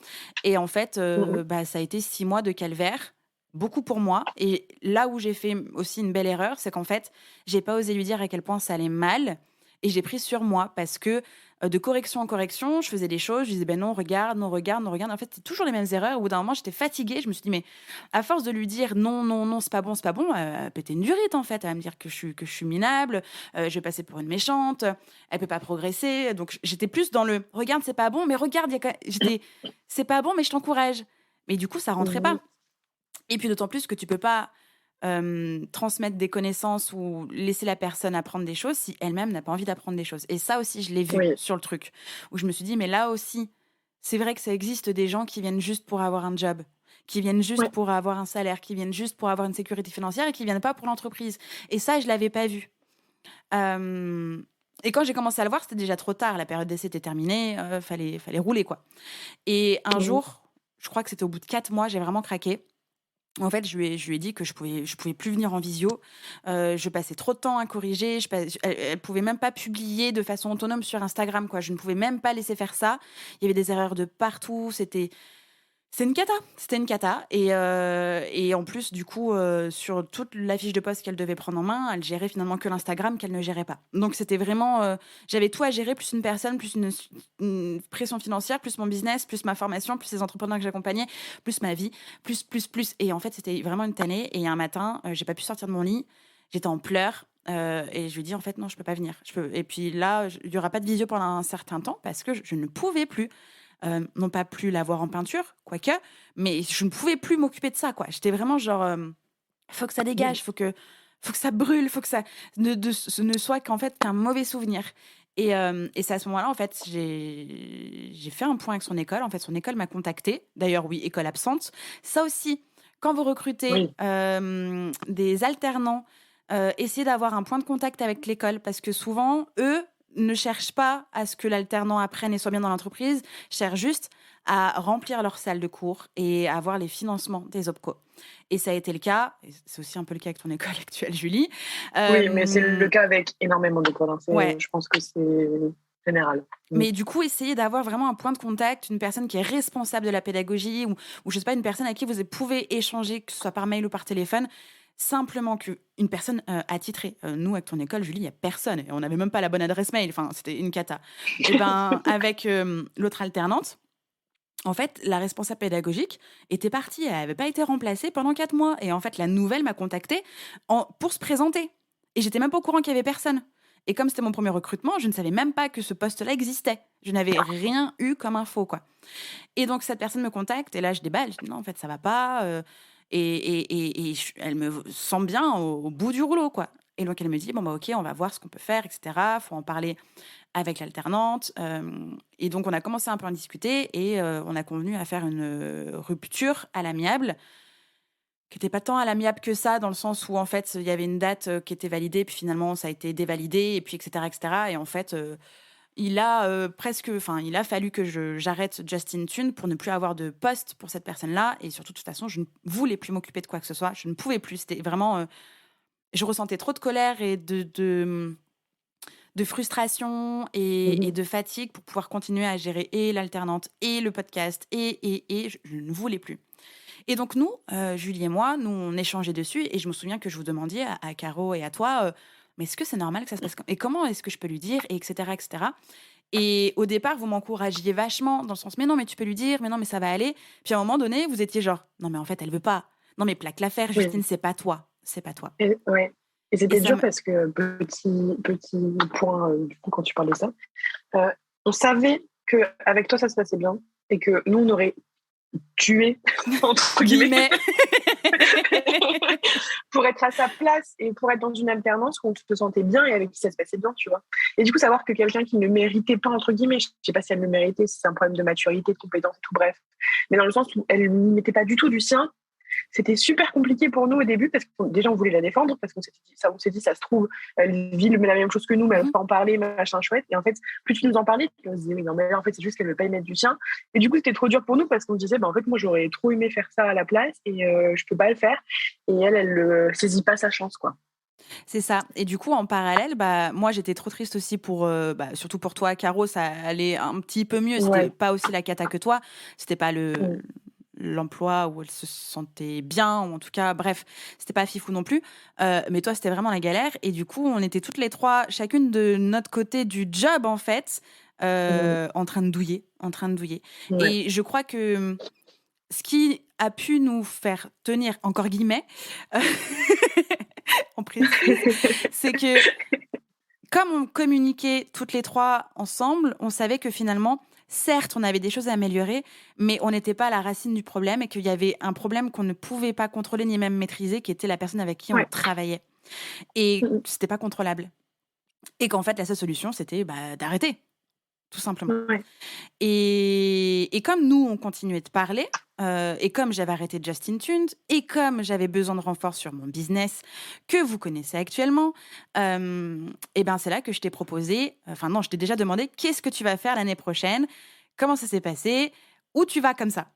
Et en fait, ça a été 6 mois de calvaire. Beaucoup pour moi. Et là où j'ai fait aussi une belle erreur, c'est qu'en fait, j'ai pas osé lui dire à quel point ça allait mal. Et j'ai pris sur moi parce que de correction en correction, je faisais des choses, je disais non, regarde, non, regarde, non, regarde. En fait, c'est toujours les mêmes erreurs. Au bout d'un moment, j'étais fatiguée. Je me suis dit, mais à force de lui dire non, non, non, c'est pas bon, elle pétait une durite en fait. Elle va me dire que je suis minable, je vais passer pour une méchante, elle peut pas progresser. Donc j'étais plus dans le regarde, c'est pas bon, mais regarde, c'est pas bon, mais je t'encourage. Mais du coup, ça rentrait pas. Et puis d'autant plus que tu peux pas transmettre des connaissances ou laisser la personne apprendre des choses si elle-même n'a pas envie d'apprendre des choses. Et ça aussi, je l'ai vu Oui, sur le truc, où je me suis dit, mais là aussi, c'est vrai que ça existe des gens qui viennent juste pour avoir un job, qui viennent juste ouais, pour avoir un salaire, qui viennent juste pour avoir une sécurité financière et qui viennent pas pour l'entreprise. Et ça, je l'avais pas vu. Euh, et quand j'ai commencé à le voir, c'était déjà trop tard. La période d'essai était terminée, fallait rouler, quoi. Et un mhm. jour, je crois que c'était au bout de 4 mois, j'ai vraiment craqué. En fait, je lui ai dit que je pouvais plus venir en visio. Je passais trop de temps à corriger. Elle pouvait même pas publier de façon autonome sur Instagram, quoi. Je ne pouvais même pas laisser faire ça. Il y avait des erreurs de partout. C'était une cata. C'était une cata. Et en plus, du coup, sur toute la fiche de poste qu'elle devait prendre en main, elle gérait finalement que l'Instagram qu'elle ne gérait pas. Donc c'était vraiment, j'avais tout à gérer, plus une personne, plus une pression financière, plus mon business, plus ma formation, plus les entrepreneurs que j'accompagnais, plus ma vie, plus. Et en fait, c'était vraiment une tannée. Et un matin, j'ai pas pu sortir de mon lit. J'étais en pleurs. Et je lui ai dit, en fait, non, je peux pas venir. Et puis là, il y aura pas de visio pendant un certain temps parce que je ne pouvais plus. Non pas plus la voir en peinture, quoique, mais je ne pouvais plus m'occuper de ça, quoi. J'étais vraiment genre, faut que ça dégage, faut que ça brûle, faut que ça ce ne soit qu'en fait qu'un mauvais souvenir. Et c'est à ce moment-là, en fait, j'ai fait un point avec son école. En fait, son école m'a contactée. D'ailleurs, oui, école absente. Ça aussi, quand vous recrutez Oui, des alternants, essayez d'avoir un point de contact avec l'école parce que souvent, eux ne cherchent pas à ce que l'alternant apprenne et soit bien dans l'entreprise, cherchent juste à remplir leur salle de cours et à avoir les financements des OPCO. Et ça a été le cas, et c'est aussi un peu le cas avec ton école actuelle, Julie. oui, mais c'est Euh, le cas avec énormément d'écoles, hein. ouais, Je pense que c'est général. Mm. mais du coup, essayez d'avoir vraiment un point de contact, une personne qui est responsable de la pédagogie ou je sais pas, une personne à qui vous pouvez échanger, que ce soit par mail ou par téléphone, simplement qu'une personne attitrée. Nous, avec ton école, Julie, il n'y a personne. Et on n'avait même pas la bonne adresse mail. Enfin, c'était une cata. Et ben, avec l'autre alternante, en fait, la responsable pédagogique était partie. Elle n'avait pas été remplacée pendant 4 mois. Et en fait, la nouvelle m'a contactée pour se présenter. Et j'étais même pas au courant qu'il y avait personne. Et comme c'était mon premier recrutement, je ne savais même pas que ce poste-là existait. Je n'avais rien eu comme info, quoi. Et donc, cette personne me contacte, et là, je déballe. Je dis non, en fait, ça va pas. Elle me sent bien au bout du rouleau, quoi. Et donc, elle me dit bon, bah, ok, on va voir ce qu'on peut faire, etc. Faut en parler avec l'alternante. Et donc, on a commencé un peu à en discuter, et on a convenu à faire une rupture à l'amiable qui n'était pas tant à l'amiable que ça, dans le sens où, en fait, il y avait une date qui était validée, puis finalement, ça a été dévalidé, et puis, etc., etc. Et en fait, il a fallu que j'arrête Justin Tune pour ne plus avoir de poste pour cette personne-là. Et surtout, de toute façon, je ne voulais plus m'occuper de quoi que ce soit. Je ne pouvais plus. C'était vraiment. Je ressentais trop de colère et de frustration et Mhm. de fatigue pour pouvoir continuer à gérer et l'alternante et le podcast. Et je ne voulais plus. Et donc, nous, Julie et moi, nous, on échangeait dessus. Et je me souviens que je vous demandiez à Caro et à toi. Mais est-ce que c'est normal que ça se passe comme... Et comment est-ce que je peux lui dire, et etc., etc. Et au départ, vous m'encouragiez vachement dans le sens, mais non, mais tu peux lui dire, mais non, mais ça va aller. Puis à un moment donné, vous étiez genre, non, mais en fait, elle veut pas. Non, mais plaque l'affaire, Oui, Justine, c'est pas toi. C'est pas toi. et, ouais. Et Et c'était ça dur me... parce que, petit point, du coup, quand tu parles de ça, euh, on savait qu'avec toi, ça se passait bien et que nous, on aurait tué, entre guillemets, Guillemets. pour être à sa place et pour être dans une alternance où on se sentait bien et avec qui ça se passait bien, tu vois. Et du coup, savoir que quelqu'un qui ne méritait pas, entre guillemets, je sais pas si elle le méritait, si c'est un problème de maturité, de compétence et tout, bref, mais dans le sens où elle ne mettait pas du tout du sien, c'était super compliqué pour nous au début parce que déjà on voulait la défendre parce qu'on s'est dit ça se trouve elle vit la même chose que nous mais elle Mhm. veut pas en parler machin chouette et en fait plus tu nous en parlais plus on se disait oui non mais là, en fait c'est juste qu'elle veut pas y mettre du sien et du coup c'était trop dur pour nous parce qu'on se disait bah en fait moi j'aurais trop aimé faire ça à la place et je peux pas le faire et elle saisit pas sa chance quoi. C'est ça. Et du coup, en parallèle, bah, moi, j'étais trop triste aussi surtout pour toi, Caro, ça allait un petit peu mieux. C'était Ouais. pas aussi la cata que toi. C'était pas l'emploi où elle se sentait bien, ou en tout cas, bref, c'était pas fifou non plus. Mais toi, c'était vraiment la galère. Et du coup, on était toutes les trois, chacune de notre côté du job, en fait, en train de douiller, en train de douiller. Ouais. Et je crois que ce qui a pu nous faire tenir, encore guillemets, on précise, c'est que comme on communiquait toutes les trois ensemble, on savait que finalement, certes, on avait des choses à améliorer, mais on n'était pas à la racine du problème et qu'il y avait un problème qu'on ne pouvait pas contrôler ni même maîtriser, qui était la personne avec qui on Ouais. travaillait. Et Mm, c'était pas contrôlable. Et qu'en fait, la seule solution, c'était d'arrêter, tout simplement. ouais. Et comme nous, on continuait de parler, et comme j'avais arrêté Justin Tunes, et comme j'avais besoin de renfort sur mon business que vous connaissez actuellement, et ben c'est là que je t'ai proposé, enfin non, je t'ai déjà demandé qu'est-ce que tu vas faire l'année prochaine, comment ça s'est passé, où tu vas comme ça.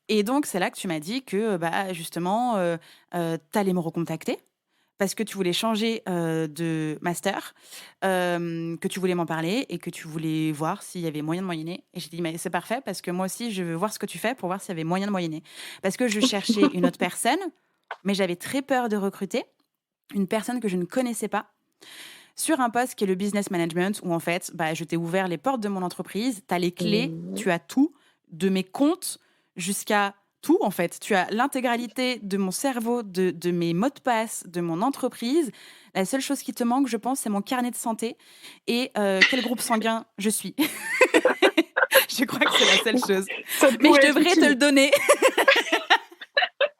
Et donc c'est là que tu m'as dit que justement, t'allais me recontacter parce que tu voulais changer de master, que tu voulais m'en parler et que tu voulais voir s'il y avait moyen de moyenner. Et j'ai dit, mais c'est parfait parce que moi aussi, je veux voir ce que tu fais pour voir s'il y avait moyen de moyenner. Parce que je cherchais une autre personne, mais j'avais très peur de recruter une personne que je ne connaissais pas sur un poste qui est le business management, où en fait, je t'ai ouvert les portes de mon entreprise, tu as les clés, Mm. tu as tout, de mes comptes jusqu'à tout, en fait. Tu as l'intégralité de mon cerveau, de mes mots de passe, de mon entreprise. La seule chose qui te manque, je pense, c'est mon carnet de santé et quel groupe sanguin je suis. Je crois que c'est la seule chose. Ça Mais je pourrait être devrais te le utile. donner.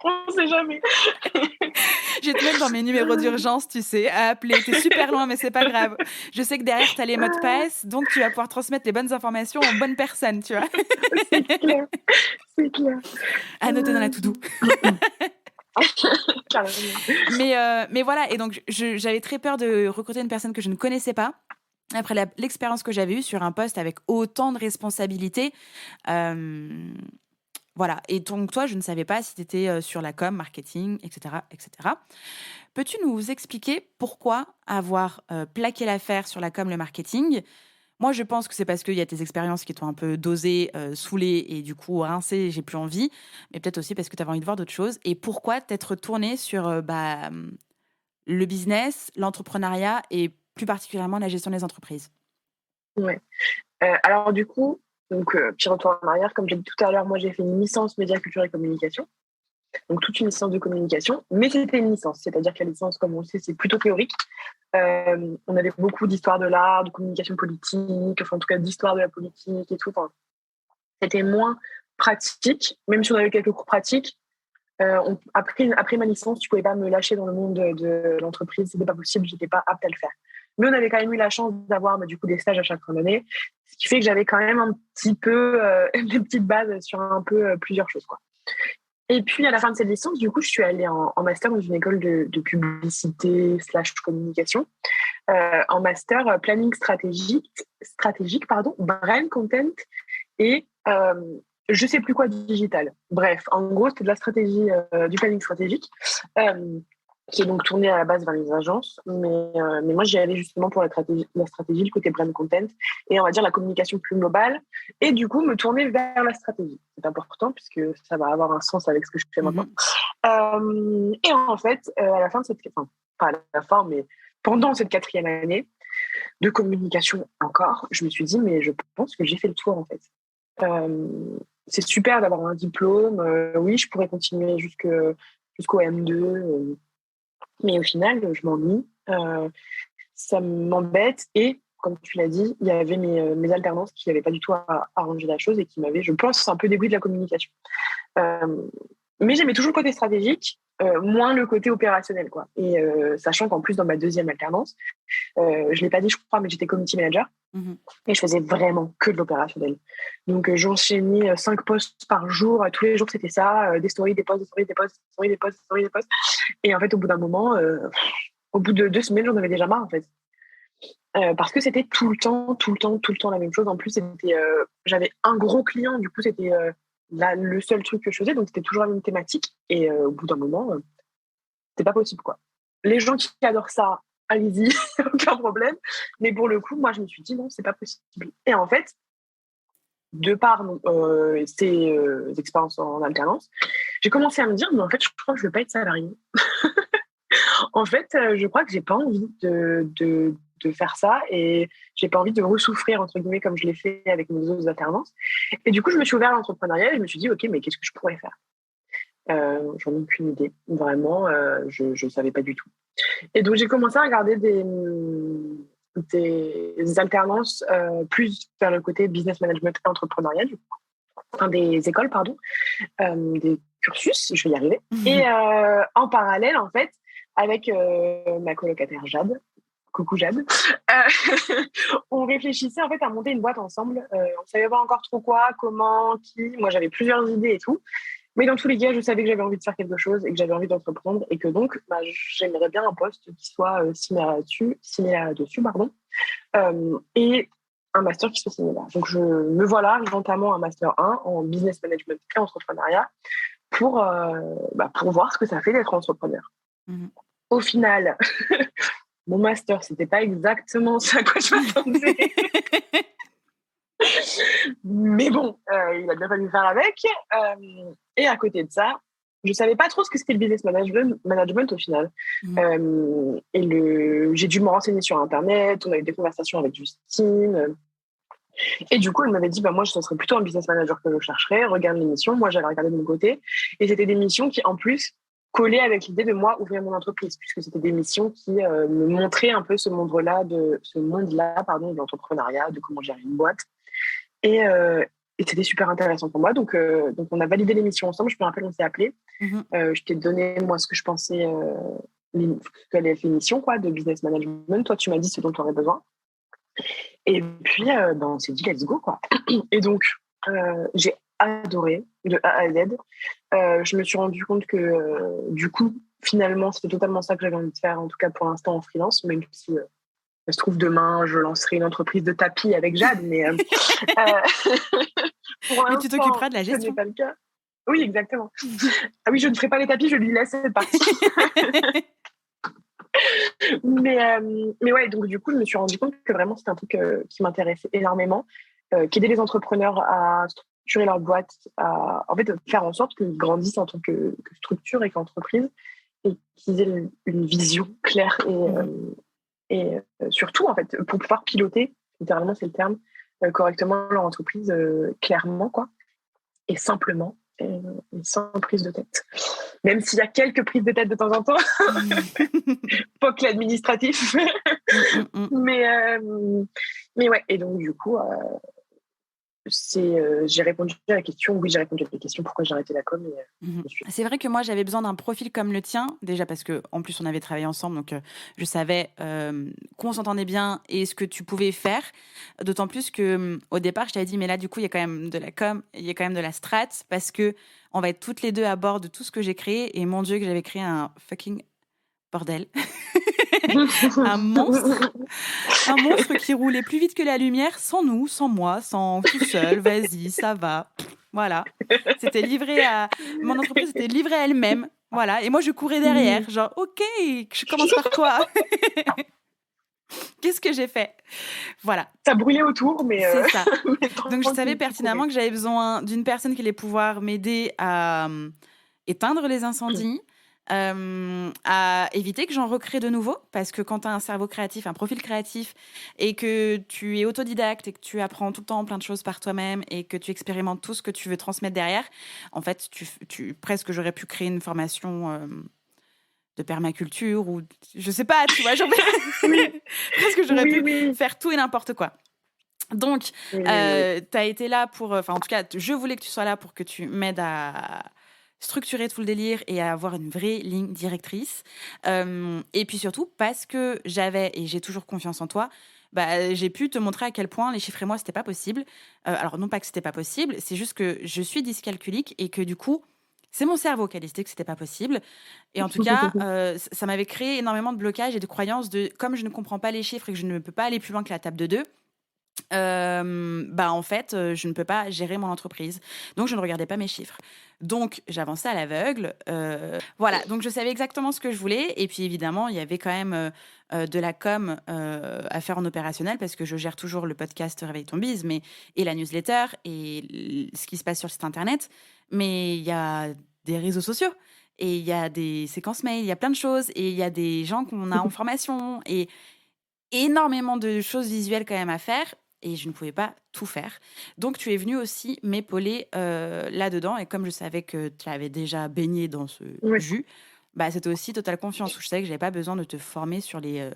On sait jamais. Je vais te mettre dans mes numéros d'urgence, tu sais, à appeler. T'es super loin, mais c'est pas grave. Je sais que derrière, t'as les mots de passe, donc tu vas pouvoir transmettre les bonnes informations aux bonnes personnes, tu vois. C'est clair. C'est clair. À noter dans la to-do. Carrément. Mais voilà, et donc j'avais très peur de recruter une personne que je ne connaissais pas. Après l'expérience que j'avais eue sur un poste avec autant de responsabilités, voilà. Et donc toi, je ne savais pas si tu étais sur la com, marketing, etc., etc. Peux-tu nous expliquer pourquoi avoir plaqué l'affaire sur la com, le marketing? Moi, je pense que c'est parce qu'il y a tes expériences qui t'ont un peu dosé, saoulé et du coup rincé, j'ai plus envie. Mais peut-être aussi parce que tu avais envie de voir d'autres choses. Et pourquoi t'être tourné sur le business, l'entrepreneuriat et plus particulièrement la gestion des entreprises? Ouais. Alors du coup, petit retour en arrière, comme j'ai dit tout à l'heure, moi j'ai fait une licence média, culture et communication. Donc toute une licence de communication, mais c'était une licence, c'est-à-dire que la licence, comme on le sait, c'est plutôt théorique. On avait beaucoup d'histoire de l'art, de communication politique, enfin en tout cas d'histoire de la politique et tout. Enfin, c'était moins pratique, même si on avait quelques cours pratiques. Après ma licence, tu pouvais pas me lâcher dans le monde de l'entreprise, c'était pas possible, j'étais pas apte à le faire. Mais on avait quand même eu la chance d'avoir du coup des stages à chaque fin d'année, ce qui fait que j'avais quand même un petit peu des petites bases sur un peu plusieurs choses, quoi. Et puis, à la fin de cette licence, du coup, je suis allée en master dans une école de publicité / communication, en master planning stratégique, brand content et je sais plus quoi digital. Bref, en gros, c'était de la stratégie, du planning stratégique, qui est donc tourné à la base vers les agences. Mais moi, j'y allais justement pour la stratégie, le côté brand content et on va dire la communication plus globale. Et du coup, me tourner vers la stratégie. C'est important puisque ça va avoir un sens avec ce que je fais maintenant. Et en fait, à la fin de enfin, pas à la fin, mais pendant cette 4e année de communication encore, je me suis dit, mais je pense que j'ai fait le tour en fait. C'est super d'avoir un diplôme. Oui, je pourrais continuer jusqu'au M2. Mais au final, je m'ennuie. Ça m'embête. Et comme tu l'as dit, il y avait mes alternances qui n'avaient pas du tout arrangé la chose et qui m'avaient, je pense, un peu dégoûté de la communication. Mais j'aimais toujours le côté stratégique, moins le côté opérationnel, quoi. Et sachant qu'en plus, dans ma 2e alternance, je ne l'ai pas dit, je crois, mais j'étais community manager. Et je faisais vraiment que de l'opérationnel. Donc, j'enchaînais 5 posts par jour. Tous les jours, c'était ça. Des stories, des posts, des stories, des posts, des stories, des posts, des stories, des posts. Et en fait, au bout d'un moment, au bout de 2 semaines, j'en avais déjà marre, en fait. Parce que c'était tout le temps la même chose. En plus, j'avais un gros client. Du coup, c'était le seul truc que je faisais. Donc, c'était toujours la même thématique. Et au bout d'un moment, c'était pas possible, quoi. Les gens qui adorent ça, allez-y, aucun problème. Mais pour le coup, moi, je me suis dit, non, c'est pas possible. Et en fait, de par ces expériences en alternance, j'ai commencé à me dire, mais en fait, je crois que je ne veux pas être salariée. En fait, je crois que j'ai pas envie de faire ça et j'ai pas envie de ressouffrir, entre guillemets, comme je l'ai fait avec mes autres alternances. Et du coup, je me suis ouverte à l'entrepreneuriat et je me suis dit, OK, mais qu'est-ce que je pourrais faire? J'en ai aucune idée. Vraiment, je ne savais pas du tout. Et donc, j'ai commencé à regarder des alternances plus vers le côté business management et entrepreneuriat, du coup. Enfin, des écoles, pardon, des cursus, je vais y arriver. Et en parallèle, en fait, avec ma colocataire Jade, coucou Jade, on réfléchissait en fait à monter une boîte ensemble. On ne savait pas encore trop quoi, comment, qui. Moi, j'avais plusieurs idées et tout. Mais dans tous les cas, je savais que j'avais envie de faire quelque chose et que j'avais envie d'entreprendre et que donc, j'aimerais bien un poste qui soit similaire là-dessus, pardon, et un master qui soit similaire. Donc, je me voilà notamment un master 1 en business management et entrepreneuriat pour voir ce que ça fait d'être entrepreneur. Au final, mon master, c'était pas exactement ça à quoi je m'attendais. Mais bon, il a bien fallu faire avec. Et à côté de ça, je savais pas trop ce que c'était le business management au final. J'ai dû me renseigner sur Internet, on a eu des conversations avec Justine. Et du coup, elle m'avait dit, moi, ce serait plutôt un business manager que je chercherais. Regarde les missions. Moi, j'avais regardé de mon côté. Et c'était des missions qui, en plus, collaient avec l'idée de moi ouvrir mon entreprise, puisque c'était des missions qui me montraient un peu ce monde-là, de l'entrepreneuriat, de comment gérer une boîte. Et c'était super intéressant pour moi. Donc on a validé les missions ensemble. Je me rappelle, on s'est appelés. Je t'ai donné, moi, ce que je pensais qu'elle allait être l'émission, quoi, de business management. Toi, tu m'as dit ce dont tu aurais besoin. Et puis, on s'est dit, let's go, quoi. Et donc, j'ai adoré, de A à Z. Je me suis rendu compte que, du coup, finalement, c'était totalement ça que j'avais envie de faire, en tout cas pour l'instant en freelance, même si ça se trouve demain, je lancerai une entreprise de tapis avec Jade, mais pour Mais tu t'occuperas de la ce n'est gestion. pas le cas. Oui, exactement. Ah oui, je ne ferai pas les tapis, je lui laisse cette partie. Mais ouais, donc du coup, je me suis rendu compte que vraiment, c'était un truc qui m'intéressait énormément, qu'aider les entrepreneurs à structurer leur boîte, à en fait, faire en sorte qu'ils grandissent en tant que structure et qu'entreprise, et qu'ils aient une vision claire et surtout, en fait, pour pouvoir piloter, littéralement, c'est le terme, correctement leur entreprise, clairement, quoi, et simplement, et sans prise de tête. Même s'il y a quelques prises de tête de temps en temps, pas que l'administratif. Mais ouais, et donc du coup, j'ai répondu à la question. Oui, j'ai répondu à la question pourquoi j'ai arrêté la com. C'est vrai que moi, j'avais besoin d'un profil comme le tien, déjà parce que en plus on avait travaillé ensemble, donc je savais qu'on s'entendait bien et ce que tu pouvais faire. D'autant plus que au départ, je t'avais dit, mais là, du coup, il y a quand même de la com, il y a quand même de la strat, parce que on va être toutes les deux à bord de tout ce que j'ai créé. Et mon Dieu, que j'avais créé un fucking bordel. un monstre qui roulait plus vite que la lumière, sans nous, sans moi, sans tout seul. Vas-y, ça va. Voilà. C'était livré à mon entreprise, c'était livré à elle-même. Voilà. Et moi, je courais derrière, genre, ok, je commence par quoi? Qu'est-ce que j'ai fait? Voilà. Ça brûlait autour, mais c'est ça. Donc, je savais pertinemment que j'avais besoin d'une personne qui allait pouvoir m'aider à éteindre les incendies. À éviter que j'en recrée de nouveau, parce que quand tu as un cerveau créatif, un profil créatif, et que tu es autodidacte et que tu apprends tout le temps plein de choses par toi-même et que tu expérimentes tout ce que tu veux transmettre derrière, en fait, presque j'aurais pu créer une formation de permaculture ou je sais pas, tu vois, presque j'aurais pu faire tout et n'importe quoi. Donc, tu as été là pour... Enfin, en tout cas, je voulais que tu sois là pour que tu m'aides à structurer tout le délire et à avoir une vraie ligne directrice. Et puis surtout, parce que j'avais, et j'ai toujours confiance en toi, j'ai pu te montrer à quel point les chiffres et moi, c'était pas possible. Alors, non pas que c'était pas possible, c'est juste que je suis dyscalculique et que du coup, c'est mon cerveau qui a décidé que c'était pas possible. Et en tout cas, ça m'avait créé énormément de blocages et de croyances de comme je ne comprends pas les chiffres et que je ne peux pas aller plus loin que la table de 2, en fait, je ne peux pas gérer mon entreprise. Donc, je ne regardais pas mes chiffres. Donc, j'avançais à l'aveugle. Voilà, donc je savais exactement ce que je voulais. Et puis, évidemment, il y avait quand même de la com à faire en opérationnel parce que je gère toujours le podcast Réveille ton bise, et la newsletter et ce qui se passe sur le site internet. Mais il y a des réseaux sociaux et il y a des séquences mail, il y a plein de choses et il y a des gens qu'on a en formation et énormément de choses visuelles quand même à faire. Et je ne pouvais pas tout faire. Donc, tu es venu aussi m'épauler là-dedans. Et comme je savais que tu avais déjà baigné dans ce jus, c'était aussi totale confiance. Où je savais que je n'avais pas besoin de te former sur les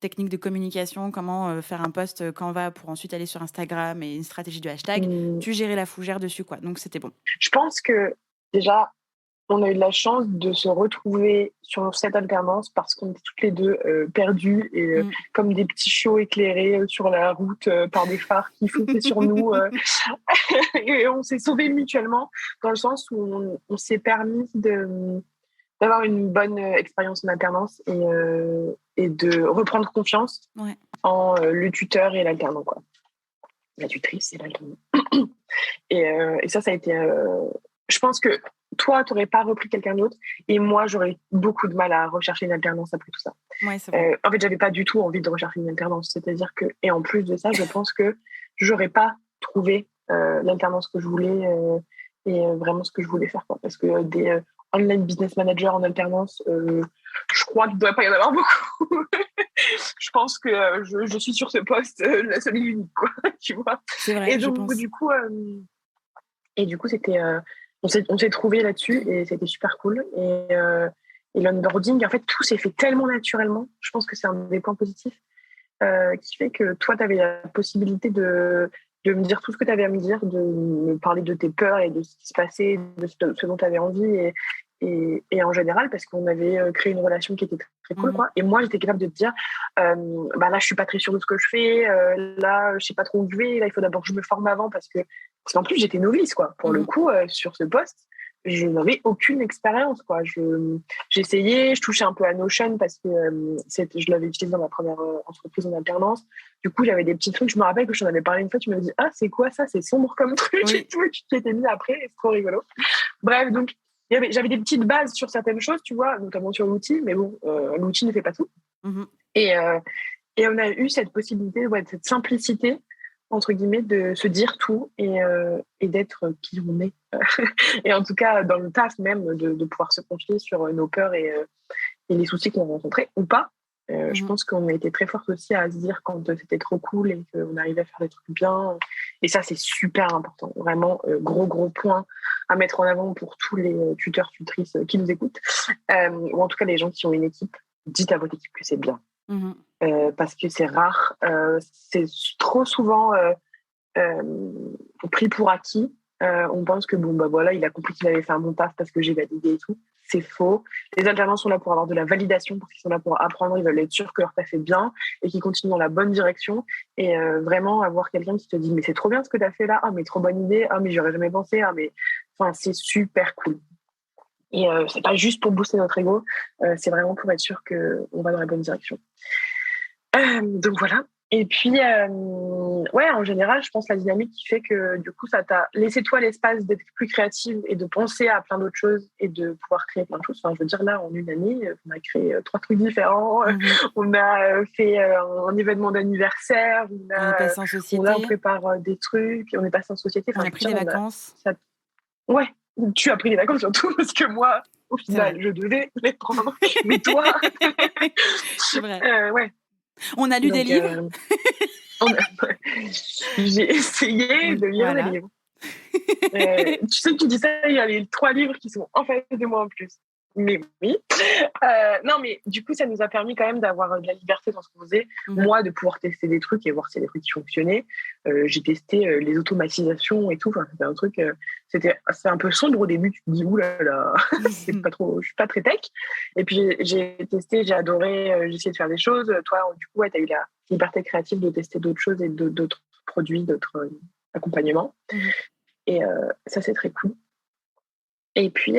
techniques de communication, comment faire un post Canva pour ensuite aller sur Instagram et une stratégie du hashtag. Tu gérais la fougère dessus, quoi. Donc, c'était bon. Je pense que déjà, on a eu de la chance de se retrouver sur cette alternance parce qu'on était toutes les deux perdues et comme des petits chiots éclairés sur la route par des phares qui flottaient sur nous. Et on s'est sauvés mutuellement dans le sens où on s'est permis d'avoir une bonne expérience en alternance et de reprendre confiance en le tuteur et l'alternant, quoi. La tutrice et l'alternant. Et ça a été... je pense que toi, tu n'aurais pas repris quelqu'un d'autre et moi, j'aurais beaucoup de mal à rechercher une alternance après tout ça. Ouais, c'est vrai. En fait, j'avais pas du tout envie de rechercher une alternance. C'est-à-dire que... Et en plus de ça, je pense que j'aurais pas trouvé l'alternance que je voulais et vraiment ce que je voulais faire, quoi. Parce que des online business managers en alternance, je crois qu'il ne doit pas y en avoir beaucoup. Je pense que je suis sur ce poste la seule et unique, quoi, tu vois. C'est vrai, et donc, du coup, c'était... on s'est trouvés là-dessus et c'était super cool. Et l'onboarding, en fait, tout s'est fait tellement naturellement. Je pense que c'est un des points positifs qui fait que toi, tu avais la possibilité de me dire tout ce que tu avais à me dire, de me parler de tes peurs et de ce qui se passait, de ce dont tu avais envie et en général, parce qu'on avait créé une relation qui était très cool, quoi. Et moi, j'étais capable de te dire, là, je suis pas très sûre de ce que je fais, là, je sais pas trop où je vais, là, il faut d'abord que je me forme avant parce qu'en plus, j'étais novice, quoi. Pour le coup, sur ce poste, je n'avais aucune expérience, quoi. J'essayais, je touchais un peu à Notion parce que je l'avais utilisé dans ma première entreprise en alternance. Du coup, j'avais des petits trucs. Je me rappelle que je t'en avais parlé une fois. Tu m'as dit, ah, c'est quoi ça? C'est sombre comme truc et tout. Et tu t'étais mis après. C'est trop rigolo. Bref, donc, j'avais des petites bases sur certaines choses, tu vois, notamment sur l'outil. Mais bon, l'outil ne fait pas tout. Et on a eu cette possibilité, cette simplicité, entre guillemets, de se dire tout et d'être qui on est. Et en tout cas, dans le taf même, de pouvoir se confier sur nos peurs et les soucis qu'on rencontrait ou pas. Je pense qu'on a été très forte aussi à se dire quand c'était trop cool et qu'on arrivait à faire des trucs bien. Et ça, c'est super important. Vraiment, gros point à mettre en avant pour tous les tuteurs, tutrices qui nous écoutent. Ou en tout cas, les gens qui ont une équipe. Dites à votre équipe que c'est bien. Parce que c'est rare. C'est trop souvent pris pour acquis. On pense que voilà, il a compris qu'il avait fait un bon taf parce que j'ai validé et tout. C'est faux. Les alternants sont là pour avoir de la validation, parce qu'ils sont là pour apprendre, ils veulent être sûrs que leur taf est bien et qu'ils continuent dans la bonne direction. Et vraiment avoir quelqu'un qui te dit mais c'est trop bien ce que tu as fait là, ah mais trop bonne idée, ah mais j'aurais jamais pensé, ah mais enfin c'est super cool. Et c'est pas juste pour booster notre ego, c'est vraiment pour être sûr qu'on va dans la bonne direction. Donc voilà. Et puis, en général, je pense la dynamique qui fait que du coup, ça t'a laissé toi l'espace d'être plus créative et de penser à plein d'autres choses et de pouvoir créer plein de choses. Enfin, je veux dire, là, en une année, on a créé 3 trucs différents. On a fait un événement d'anniversaire. On est passé en société. On prépare des trucs. On est passé en société. On a pris des vacances. Ouais, tu as pris des vacances surtout parce que moi, au final, je devais les prendre. Mais toi... C'est vrai. Ouais. On a lu des livres. J'ai essayé de lire des livres. Tu sais que tu dis ça, il y a les 3 livres qui sont en face de moi en plus. Mais oui. Non, mais du coup, ça nous a permis quand même d'avoir de la liberté dans ce qu'on faisait. Moi, de pouvoir tester des trucs et voir s'il y a des trucs qui fonctionnaient. J'ai testé les automatisations et tout. Enfin, c'était un truc... c'est un peu sombre au début. Tu te dis, oulala, c'est pas trop... Je suis pas très tech. Et puis, j'ai testé, j'ai adoré, j'ai essayé de faire des choses. Toi, du coup, tu as eu la liberté créative de tester d'autres choses et d'autres produits, d'autres accompagnements. Et ça, c'est très cool. Et puis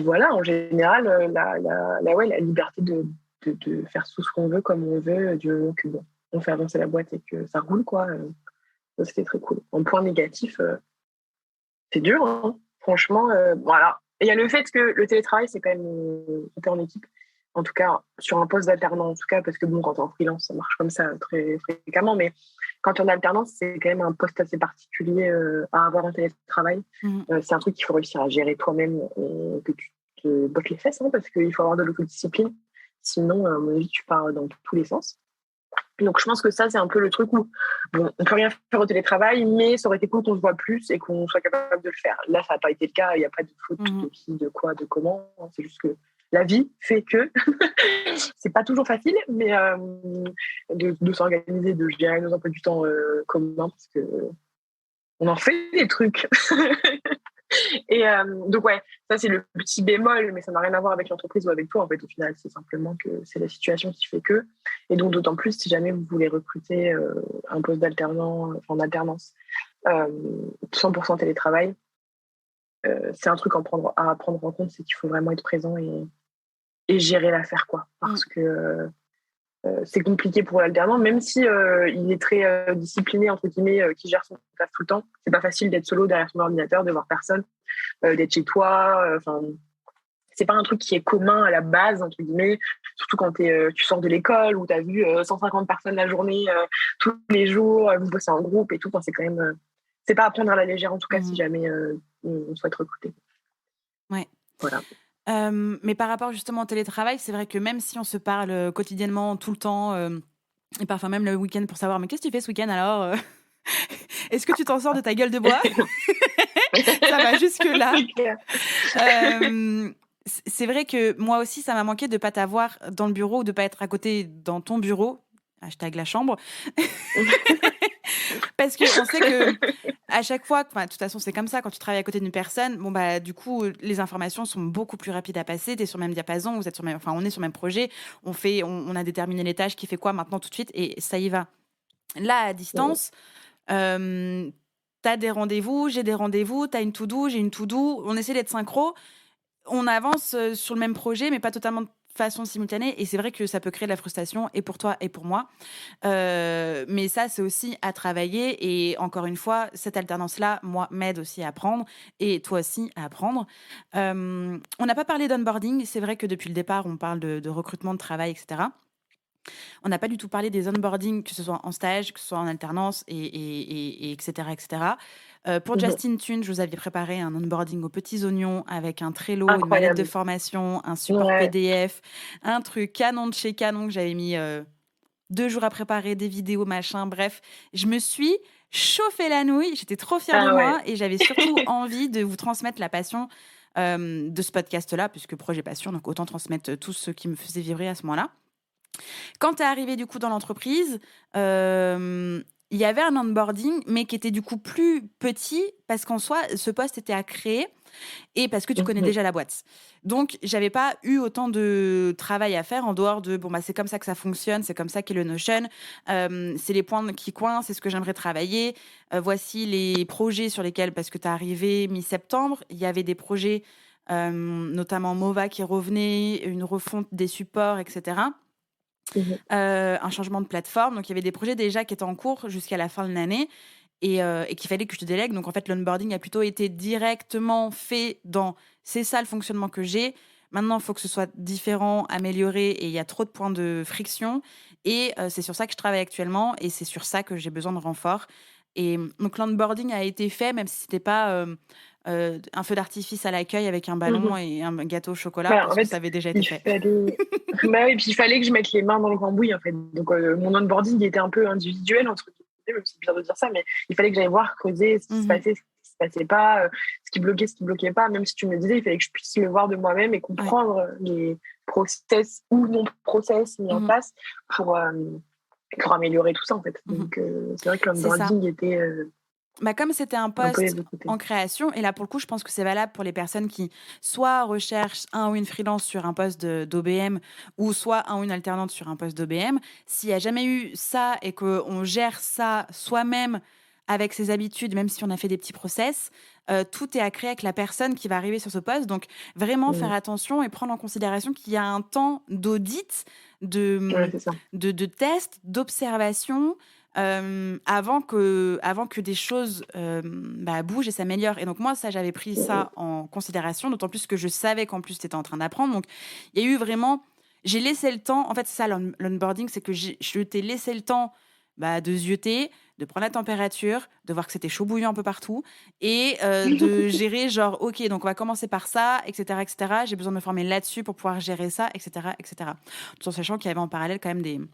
voilà, en général, la liberté de faire tout ce qu'on veut, comme on veut, du moment que on fait avancer la boîte et que ça roule, quoi. Ça, c'était très cool. En point négatif, c'est dur, hein. Franchement, voilà. Et il y a le fait que le télétravail, c'est quand même était en équipe. En tout cas, sur un poste d'alternant, en tout cas, parce que quand t'es en freelance, ça marche comme ça très fréquemment, mais quand tu es en alternance, c'est quand même un poste assez particulier à avoir en télétravail. C'est un truc qu'il faut réussir à gérer toi-même et que tu te bottes les fesses, hein, parce qu'il faut avoir de l'autodiscipline. Sinon, à mon avis, tu pars dans tous les sens. Donc, je pense que ça, c'est un peu le truc où on peut rien faire au télétravail, mais ça aurait été cool qu'on se voit plus et qu'on soit capable de le faire. Là, ça n'a pas été le cas. Il n'y a pas de faute de qui, de quoi, de comment. C'est juste que la vie fait que c'est pas toujours facile, mais de s'organiser, de gérer nos emplois du temps communs, parce que on en fait des trucs. Et donc, ouais, ça, c'est le petit bémol, mais ça n'a rien à voir avec l'entreprise ou avec toi, en fait, au final. C'est simplement que c'est la situation qui fait que. Et donc, d'autant plus si jamais vous voulez recruter un poste d'alternant, en alternance, 100% télétravail, c'est un truc à prendre en compte, c'est qu'il faut vraiment être présent et gérer l'affaire, quoi. Parce que c'est compliqué pour l'alternant, même si il est très discipliné, entre guillemets, qui gère son taf tout le temps. C'est pas facile d'être solo derrière son ordinateur, de voir personne, d'être chez toi. C'est pas un truc qui est commun à la base, entre guillemets, surtout quand tu sors de l'école où tu as vu 150 personnes la journée, tous les jours, vous bossez en groupe et tout. C'est quand même... c'est pas à prendre à la légère, en tout cas, si jamais on souhaite recruter. Ouais. Voilà. Mais par rapport justement au télétravail, c'est vrai que même si on se parle quotidiennement, tout le temps, et parfois même le week-end pour savoir, mais qu'est-ce que tu fais ce week-end alors Est-ce que tu t'en sors de ta gueule de bois Ça va jusque-là. C'est vrai que moi aussi, ça m'a manqué de ne pas t'avoir dans le bureau ou de ne pas être à côté dans ton bureau. Hashtag la chambre. Parce qu'on sait que à chaque fois, de toute façon, c'est comme ça, quand tu travailles à côté d'une personne, bon, bah, du coup, les informations sont beaucoup plus rapides à passer. Tu es sur le même diapason, vous êtes sur on est sur le même projet, on a déterminé les tâches, qui fait quoi maintenant tout de suite, et ça y va. Là, à distance, t'as des rendez-vous, j'ai des rendez-vous, t'as une to-do, j'ai une to-do, on essaie d'être synchro, on avance sur le même projet, mais pas totalement de façon simultanée, et c'est vrai que ça peut créer de la frustration, et pour toi et pour moi. Mais ça, c'est aussi à travailler, et encore une fois, cette alternance-là, moi, m'aide aussi à apprendre, et toi aussi à apprendre. On n'a pas parlé d'onboarding, c'est vrai que depuis le départ, on parle de recrutement, de travail, etc. On n'a pas du tout parlé des onboarding, que ce soit en stage, que ce soit en alternance, et etc. etc. Pour Justin Thune, je vous avais préparé un onboarding aux petits oignons avec un Trello, Incroyable. une mallette de formation, un support PDF, un truc canon de chez Canon que j'avais mis 2 jours à préparer, des vidéos, machin. Bref, je me suis chauffé la nouille. J'étais trop fière de moi et j'avais surtout envie de vous transmettre la passion de ce podcast-là, puisque projet passion, donc autant transmettre tout ce qui me faisait vibrer à ce moment-là. Quand tu es arrivé du coup dans l'entreprise, il y avait un onboarding, mais qui était du coup plus petit parce qu'en soi, ce poste était à créer et parce que tu connais déjà la boîte. Donc, j'avais pas eu autant de travail à faire en dehors de c'est comme ça que ça fonctionne, c'est comme ça qu'est le Notion, c'est les points qui coincent, c'est ce que j'aimerais travailler. Voici les projets sur lesquels, parce que tu es arrivé mi-septembre, il y avait des projets, notamment Mova qui revenait, une refonte des supports, etc. Un changement de plateforme. Donc, il y avait des projets déjà qui étaient en cours jusqu'à la fin de l'année et qu'il fallait que je te délègue. Donc, en fait, l'onboarding a plutôt été directement fait dans « c'est ça le fonctionnement que j'ai ». Maintenant, il faut que ce soit différent, amélioré et il y a trop de points de friction. Et c'est sur ça que je travaille actuellement et c'est sur ça que j'ai besoin de renfort. Et donc, l'onboarding a été fait, même si ce n'était pas un feu d'artifice à l'accueil avec un ballon et un gâteau au chocolat, parce que ça avait déjà été fait. Et puis il fallait que je mette les mains dans le cambouis, en fait. Donc, mon onboarding était un peu individuel, entre guillemets, même si c'est bizarre de dire ça, mais il fallait que j'aille voir, creuser ce qui se passait, ce qui se passait pas, ce qui bloquait pas. Même si tu me le disais, il fallait que je puisse le voir de moi-même et comprendre les process ou non-process mis en place pour améliorer tout ça, en fait. Donc, c'est vrai que l'onboarding était... comme c'était un poste en création, et là pour le coup je pense que c'est valable pour les personnes qui soit recherchent un ou une freelance sur un poste d'OBM ou soit un ou une alternante sur un poste d'OBM, s'il n'y a jamais eu ça et qu'on gère ça soi-même avec ses habitudes, même si on a fait des petits process, tout est à créer avec la personne qui va arriver sur ce poste. Donc vraiment faire attention et prendre en considération qu'il y a un temps d'audit, de test, d'observation, avant que des choses bougent et s'améliorent. Et donc moi, ça, j'avais pris ça en considération, d'autant plus que je savais qu'en plus, tu étais en train d'apprendre. Donc, il y a eu vraiment... J'ai laissé le temps... En fait, c'est ça, l'onboarding, c'est que je t'ai laissé le temps de zioter, de prendre la température, de voir que c'était chaud bouillant un peu partout, et de gérer genre, OK, donc on va commencer par ça, etc., etc. J'ai besoin de me former là-dessus pour pouvoir gérer ça, etc., etc. Tout en sachant qu'il y avait en parallèle quand même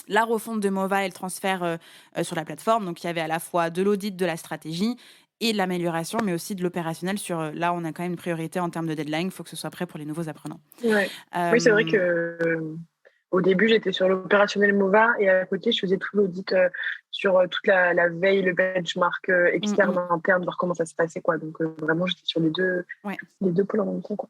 la refonte de Mova et le transfert sur la plateforme. Donc, il y avait à la fois de l'audit, de la stratégie et de l'amélioration, mais aussi de l'opérationnel sur là, on a quand même une priorité en termes de deadline, il faut que ce soit prêt pour les nouveaux apprenants. Ouais. Oui, c'est vrai que au début, j'étais sur l'opérationnel MOVA et à côté, je faisais tout l'audit sur toute la veille, le benchmark externe, interne, voir comment ça se passait, quoi. Donc vraiment, j'étais sur les deux pôles en même temps, quoi.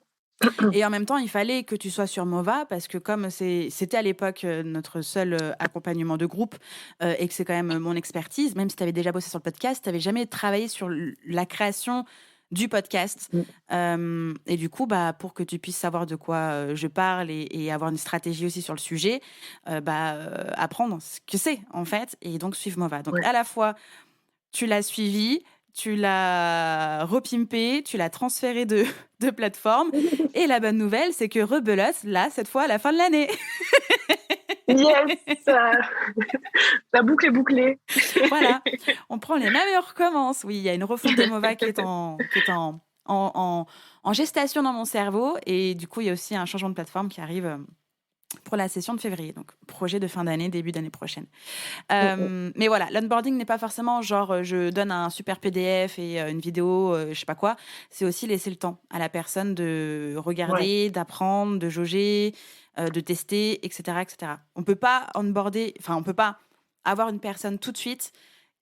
Et en même temps, il fallait que tu sois sur MOVA parce que comme c'était à l'époque notre seul accompagnement de groupe et que c'est quand même mon expertise, même si tu avais déjà bossé sur le podcast, tu n'avais jamais travaillé sur la création du podcast. Et du coup, pour que tu puisses savoir de quoi je parle et avoir une stratégie aussi sur le sujet, apprendre ce que c'est en fait et donc suivre MOVA. Donc à la fois, tu l'as suivi, tu l'as repimpé, tu l'as transféré de plateforme. Et la bonne nouvelle, c'est que rebelote, là, cette fois, à la fin de l'année. Yes, la boucle est bouclée. Voilà, on prend les mêmes et on recommence. Oui, il y a une refonte de MOVA qui est en gestation dans mon cerveau. Et du coup, il y a aussi un changement de plateforme qui arrive pour la session de février. Donc, projet de fin d'année, début d'année prochaine. Mais voilà, l'onboarding n'est pas forcément genre je donne un super PDF et une vidéo, je sais pas quoi. C'est aussi laisser le temps à la personne de regarder, d'apprendre, de jauger, de tester, etc., etc. On peut pas on peut pas avoir une personne tout de suite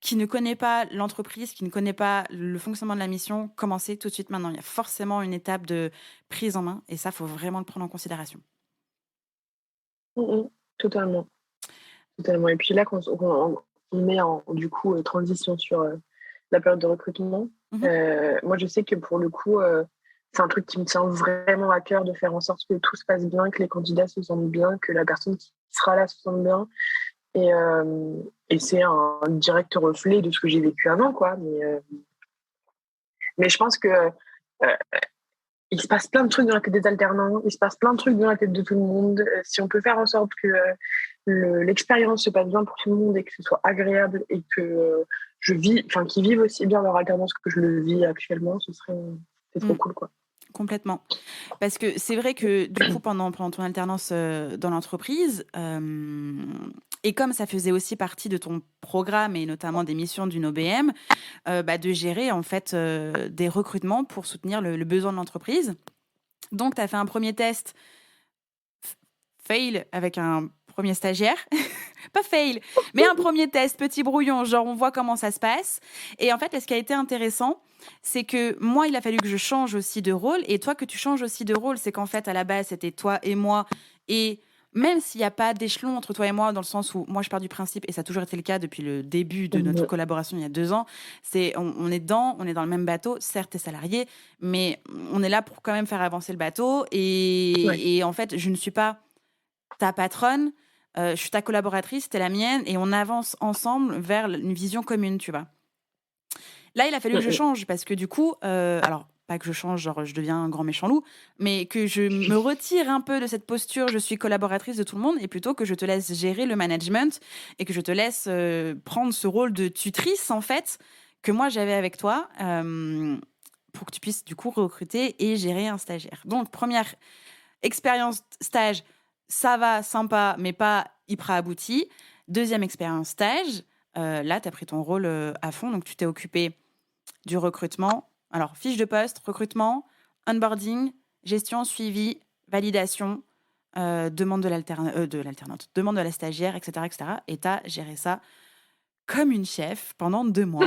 qui ne connaît pas l'entreprise, qui ne connaît pas le fonctionnement de la mission, commencer tout de suite maintenant. Il y a forcément une étape de prise en main et ça, faut vraiment le prendre en considération. Totalement. Et puis là, quand on est du coup transition sur la période de recrutement, moi je sais que pour le coup, c'est un truc qui me tient vraiment à cœur de faire en sorte que tout se passe bien, que les candidats se sentent bien, que la personne qui sera là se sente bien. Et c'est un direct reflet de ce que j'ai vécu avant, quoi. Mais je pense que il se passe plein de trucs dans la tête des alternants, il se passe plein de trucs dans la tête de tout le monde. Si on peut faire en sorte que l'expérience se passe bien pour tout le monde et que ce soit agréable et que qu'ils vivent aussi bien leur alternance que je le vis actuellement, c'est trop cool, quoi. Complètement. Parce que c'est vrai que du coup, pendant ton alternance dans l'entreprise, et comme ça faisait aussi partie de ton programme et notamment des missions d'une OBM, de gérer en fait des recrutements pour soutenir le besoin de l'entreprise. Donc, tu as fait un premier test fail avec un premier stagiaire. Pas fail, mais un premier test, petit brouillon, genre on voit comment ça se passe. Et en fait, ce qui a été intéressant, c'est que moi, il a fallu que je change aussi de rôle et toi que tu changes aussi de rôle. C'est qu'en fait, à la base, c'était toi et moi. Et même s'il n'y a pas d'échelon entre toi et moi, dans le sens où moi, je pars du principe, et ça a toujours été le cas depuis le début de notre collaboration il y a 2 ans, c'est on est dans le même bateau, certes, t'es salarié, mais on est là pour quand même faire avancer le bateau. Et en fait, je ne suis pas ta patronne, je suis ta collaboratrice, t'es la mienne, et on avance ensemble vers une vision commune, tu vois. Là, il a fallu que je change, parce que du coup, alors, pas que je change, genre je deviens un grand méchant loup, mais que je me retire un peu de cette posture, je suis collaboratrice de tout le monde, et plutôt que je te laisse gérer le management, et que je te laisse prendre ce rôle de tutrice, en fait, que moi j'avais avec toi, pour que tu puisses du coup recruter et gérer un stagiaire. Donc, première expérience stage, ça va, sympa, mais pas hyper abouti. Deuxième expérience stage, là, tu as pris ton rôle à fond, donc tu t'es occupé du recrutement. Alors, fiche de poste, recrutement, onboarding, gestion, suivi, validation, demande de l'alternante, demande de la stagiaire, etc. etc. Et tu as géré ça comme une chef pendant 2 mois.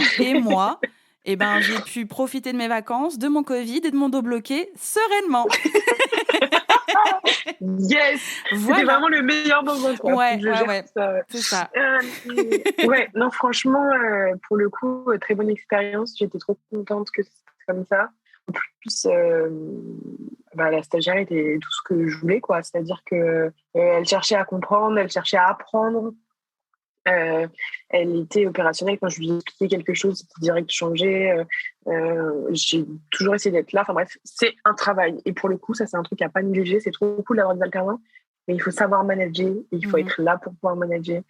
Et moi, j'ai pu profiter de mes vacances, de mon Covid et de mon dos bloqué sereinement. Yes, voilà. C'était vraiment le meilleur moment, quoi. Ouais, ça. C'est ça. Non, franchement, pour le coup, très bonne expérience. J'étais trop contente que c'était comme ça. En plus, la stagiaire était tout ce que je voulais, quoi. C'est-à-dire que elle cherchait à comprendre, elle cherchait à apprendre. Elle était opérationnelle quand je lui expliquais quelque chose, c'était direct changé. J'ai toujours essayé d'être là. Enfin bref, c'est un travail. Et pour le coup, ça, c'est un truc à pas négliger. C'est trop cool d'avoir des alternants, mais il faut savoir manager et il faut être là pour pouvoir manager.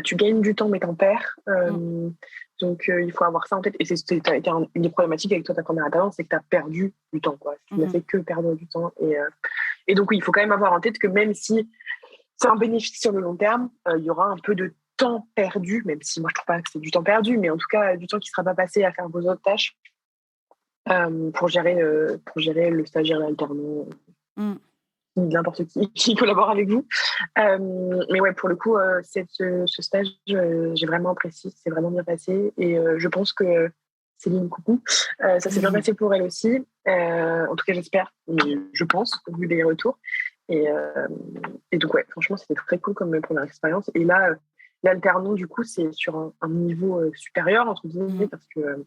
Tu gagnes du temps, mais t'en perds. Donc, il faut avoir ça en tête. Et une des problématiques avec toi, ta première alternance, c'est que tu as perdu du temps, quoi. Tu n'as fait que perdre du temps. Et donc, oui, il faut quand même avoir en tête que même si c'est un bénéfice sur le long terme, il y aura un peu de temps perdu, même si moi je trouve pas que c'est du temps perdu, mais en tout cas du temps qui sera pas passé à faire vos autres tâches pour gérer le stagiaire, l'alternant, Mm. n'importe qui collabore avec vous. Mais ouais, pour le coup, ce stage, j'ai vraiment apprécié, c'est vraiment bien passé. Et je pense que Céline, coucou, ça s'est bien passé pour elle aussi. En tout cas, j'espère, mais je pense, vu les retours. Et donc, ouais, franchement, c'était très cool comme première expérience. Et là, l'alternant, du coup, c'est sur un niveau supérieur, entre guillemets, parce que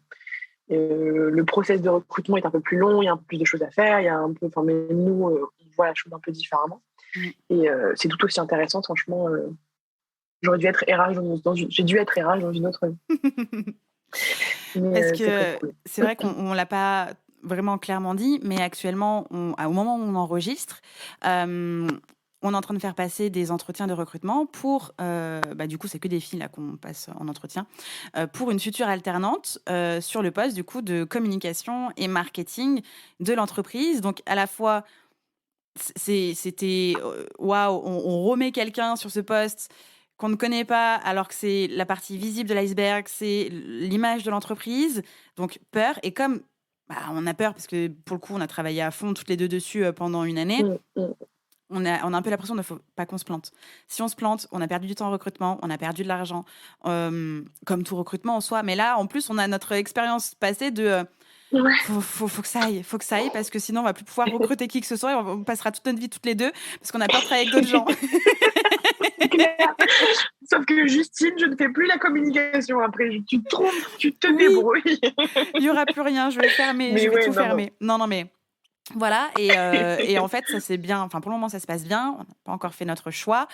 le process de recrutement est un peu plus long, il y a un peu plus de choses à faire, il y a un peu, enfin, mais nous, on voit la chose un peu différemment. Et c'est tout aussi intéressant, franchement. J'aurais dû être RH j'ai dû être RH dans une autre. Mais, Parce c'est très que cool. c'est vrai qu'on l'a pas vraiment clairement dit, mais actuellement, au moment où on enregistre, on est en train de faire passer des entretiens de recrutement pour, du coup, c'est que des filles là qu'on passe en entretien, pour une future alternante sur le poste du coup de communication et marketing de l'entreprise. Donc à la fois, c'était waouh, on remet quelqu'un sur ce poste qu'on ne connaît pas, alors que c'est la partie visible de l'iceberg, c'est l'image de l'entreprise. Donc, peur. Et comme on a peur, parce que pour le coup, on a travaillé à fond toutes les deux dessus pendant une année, on a un peu l'impression qu'il ne faut pas qu'on se plante. Si on se plante, on a perdu du temps en recrutement, on a perdu de l'argent, comme tout recrutement en soi. Mais là, en plus, on a notre expérience passée de... Ouais. Faut que ça aille, parce que sinon, on va plus pouvoir recruter qui que ce soit et on passera toute notre vie toutes les deux, parce qu'on a peur de travailler avec d'autres gens. C'est clair. Sauf que Justine, je ne fais plus la communication après. Tu te trompes, tu te débrouilles. Il n'y aura plus rien, je vais fermer, Mais je vais ouais, tout non, fermer. Non, mais voilà. Et en fait, ça c'est bien. Enfin, pour le moment, ça se passe bien. On n'a pas encore fait notre choix.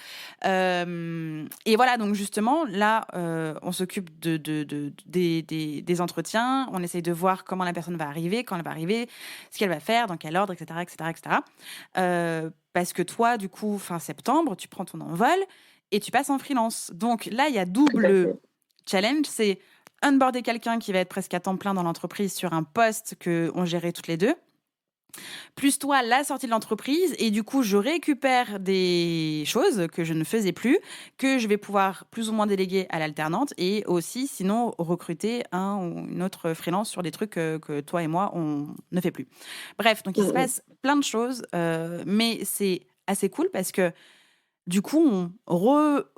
Et voilà, donc justement, là, on s'occupe des entretiens. On essaye de voir comment la personne va arriver, quand elle va arriver, ce qu'elle va faire, dans quel ordre, etc., etc., etc. Parce que toi, du coup, fin septembre, tu prends ton envol et tu passes en freelance. Donc là, il y a double challenge. C'est onboarder quelqu'un qui va être presque à temps plein dans l'entreprise sur un poste qu'on gérait toutes les deux. Plus toi, la sortie de l'entreprise. Et du coup, je récupère des choses que je ne faisais plus, que je vais pouvoir plus ou moins déléguer à l'alternante et aussi, sinon, recruter un ou une autre freelance sur des trucs que toi et moi, on ne fait plus. Bref, donc il se passe plein de choses, mais c'est assez cool parce que du coup, on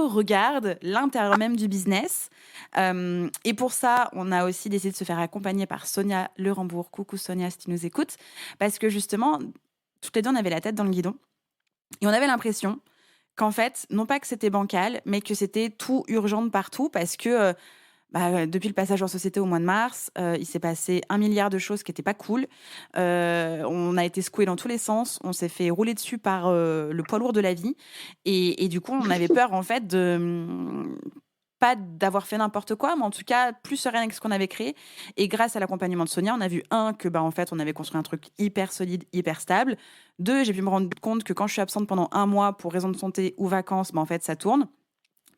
regarde l'intérieur même du business. Et pour ça, on a aussi décidé de se faire accompagner par Sonia Lerembourg. Coucou Sonia, si tu nous écoutes. Parce que justement, toutes les deux, on avait la tête dans le guidon. Et on avait l'impression qu'en fait, non pas que c'était bancal, mais que c'était tout urgent de partout parce que depuis le passage en société au mois de mars, il s'est passé 1 milliard de choses qui n'étaient pas cool. On a été secoués dans tous les sens. On s'est fait rouler dessus par le poids lourd de la vie. Et du coup, on avait peur, en fait, pas d'avoir fait n'importe quoi, mais en tout cas, plus sereine avec ce qu'on avait créé. Et grâce à l'accompagnement de Sonia, on a vu, que en fait, on avait construit un truc hyper solide, hyper stable. 2, j'ai pu me rendre compte que quand je suis absente pendant 1 mois pour raison de santé ou vacances, en fait, ça tourne.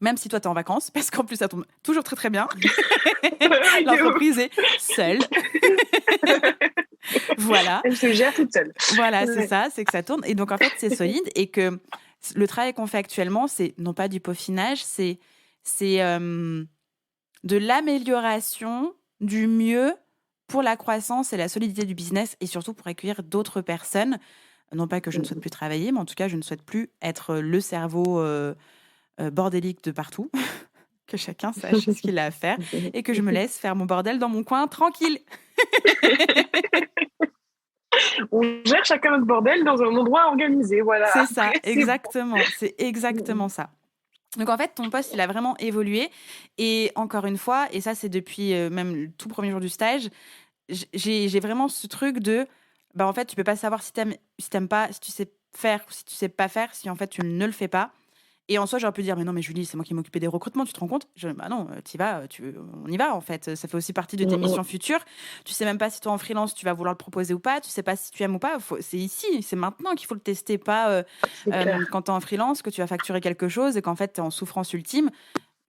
Même si toi, t'es en vacances, parce qu'en plus, ça tombe toujours très, très bien. L'entreprise est seule. Voilà. Elle se gère toute seule. Voilà, c'est ça, c'est que ça tourne. Et donc, en fait, c'est solide. Et que le travail qu'on fait actuellement, c'est non pas du peaufinage, c'est de l'amélioration, du mieux pour la croissance et la solidité du business et surtout pour accueillir d'autres personnes. Non pas que je ne souhaite plus travailler, mais en tout cas, je ne souhaite plus être le cerveau... bordélique de partout, que chacun sache ce qu'il a à faire et que je me laisse faire mon bordel dans mon coin tranquille. On gère chacun notre bordel dans un endroit organisé, voilà. C'est ça, Après, exactement. bon. C'est exactement ça. Donc en fait, ton poste, il a vraiment évolué. Et encore une fois, et ça c'est depuis même le tout premier jour du stage, j'ai vraiment ce truc de, en fait, tu peux pas savoir si t'aimes pas, si tu sais faire ou si tu sais pas faire, si en fait tu ne le fais pas. Et en soi, j'aurais pu dire, mais non, mais Julie, c'est moi qui m'occupais des recrutements, tu te rends compte? Bah non, t'y vas, on y va en fait. Ça fait aussi partie de tes missions futures. Tu sais même pas si toi en freelance, tu vas vouloir le proposer ou pas. Tu sais pas si tu aimes ou pas. C'est ici, c'est maintenant qu'il faut le tester, pas quand t'es en freelance, que tu vas facturer quelque chose et qu'en fait t'es en souffrance ultime.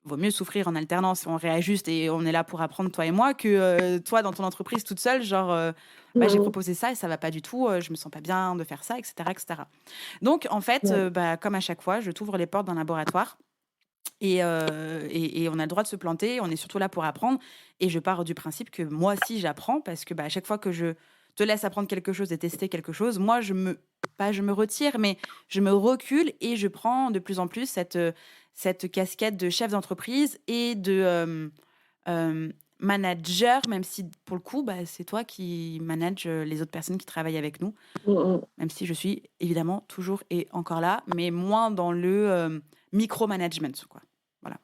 vaut mieux souffrir en alternance, on réajuste et on est là pour apprendre, toi et moi, que toi, dans ton entreprise toute seule, genre, j'ai proposé ça et ça va pas du tout, je me sens pas bien de faire ça, etc., etc. Donc, en fait, comme à chaque fois, je t'ouvre les portes d'un laboratoire et on a le droit de se planter, on est surtout là pour apprendre. Et je pars du principe que moi aussi, j'apprends parce que à chaque fois que je te laisse apprendre quelque chose et tester quelque chose, moi, je me retire, mais je me recule et je prends de plus en plus cette casquette de chef d'entreprise et de manager, même si pour le coup, c'est toi qui manages les autres personnes qui travaillent avec nous, même si je suis évidemment toujours et encore là, mais moins dans le micromanagement, quoi. Voilà.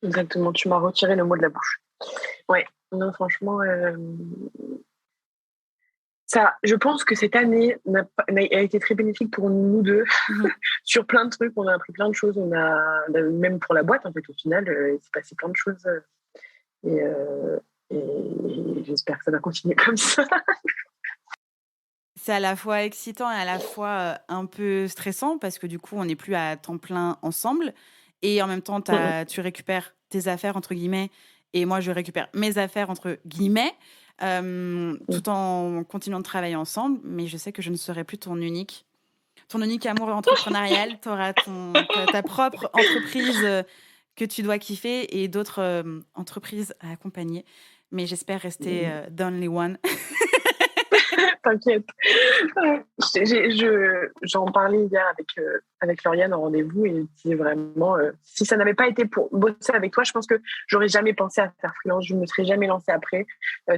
Exactement, tu m'as retiré le mot de la bouche. Ouais, non, franchement, ça, je pense que cette année a été très bénéfique pour nous deux sur plein de trucs. On a appris plein de choses. Même pour la boîte, en fait, au final, il s'est passé plein de choses. Et j'espère que ça va continuer comme ça. C'est à la fois excitant et à la fois un peu stressant parce que du coup, on n'est plus à temps plein ensemble. Et en même temps, tu récupères tes affaires, entre guillemets, et moi, je récupère mes affaires, entre guillemets, tout en continuant de travailler ensemble. Mais je sais que je ne serai plus ton unique amour entrepreneurial. Tu auras ta propre entreprise que tu dois kiffer et d'autres entreprises à accompagner. Mais j'espère rester the only one. T'inquiète. J'en parlais hier avec Lauriane en rendez-vous et elle disait vraiment, si ça n'avait pas été pour bosser avec toi, je pense que j'aurais jamais pensé à faire freelance, je ne me serais jamais lancée après.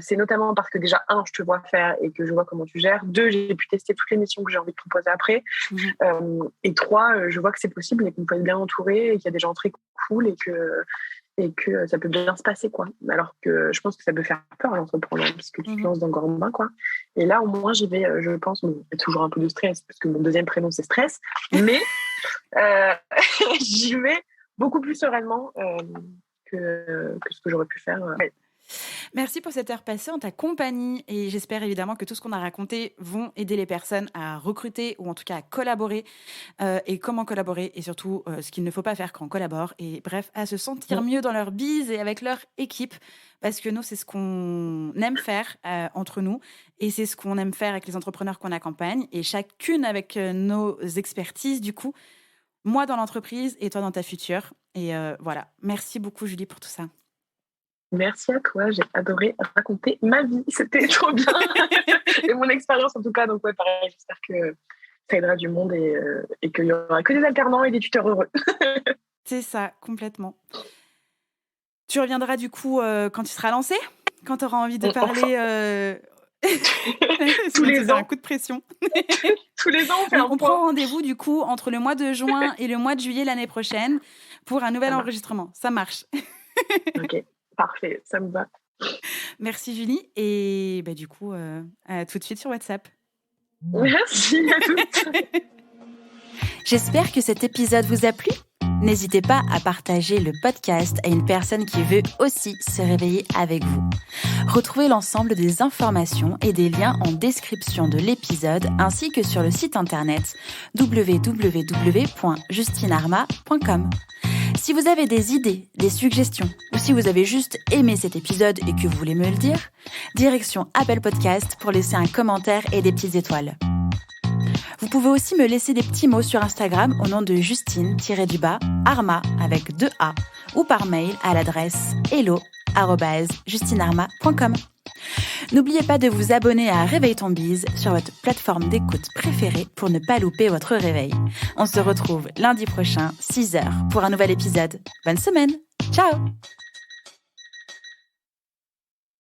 C'est notamment parce que déjà, 1, je te vois faire et que je vois comment tu gères. 2, j'ai pu tester toutes les missions que j'ai envie de proposer après. Et 3, je vois que c'est possible et qu'on peut être bien entouré et qu'il y a des gens très cool et que ça peut bien se passer, quoi. Alors que je pense que ça peut faire peur à l'entrepreneur parce que tu te lances dans le grand bain, quoi. Et là, au moins, j'y vais, je pense, il y a toujours un peu de stress parce que mon deuxième prénom, c'est Stress, mais j'y vais beaucoup plus sereinement que ce que j'aurais pu faire. Merci pour cette heure passée en ta compagnie et j'espère évidemment que tout ce qu'on a raconté vont aider les personnes à recruter ou en tout cas à collaborer et comment collaborer et surtout ce qu'il ne faut pas faire quand on collabore et bref, à se sentir mieux dans leur bise et avec leur équipe parce que nous, c'est ce qu'on aime faire entre nous et c'est ce qu'on aime faire avec les entrepreneurs qu'on accompagne et chacune avec nos expertises du coup, moi dans l'entreprise et toi dans ta future et voilà. Merci beaucoup Julie pour tout ça. Merci à toi, j'ai adoré raconter ma vie, c'était trop bien et mon expérience en tout cas, donc ouais pareil, j'espère que ça aidera du monde et qu'il y aura que des alternants et des tuteurs heureux. C'est ça, complètement. Tu reviendras du coup quand tu seras lancé, quand tu auras envie de parler tous les ans. Un coup de pression. Tous les ans, on prend rendez-vous du coup entre le mois de juin et le mois de juillet l'année prochaine pour un nouvel enregistrement. Ça marche. Ok. Parfait, ça me va. Merci Julie et du coup à tout de suite sur WhatsApp. Merci à toutes. J'espère que cet épisode vous a plu. N'hésitez pas à partager le podcast à une personne qui veut aussi se réveiller avec vous. Retrouvez l'ensemble des informations et des liens en description de l'épisode ainsi que sur le site internet www.justinarma.com. Si vous avez des idées, des suggestions, ou si vous avez juste aimé cet épisode et que vous voulez me le dire, direction Apple Podcast pour laisser un commentaire et des petites étoiles. Vous pouvez aussi me laisser des petits mots sur Instagram au nom de Justine-Arma avec 2 A ou par mail à l'adresse hello@justinarma.com. N'oubliez pas de vous abonner à Réveille ton bise sur votre plateforme d'écoute préférée pour ne pas louper votre réveil. On se retrouve lundi prochain, 6h, pour un nouvel épisode. Bonne semaine. Ciao!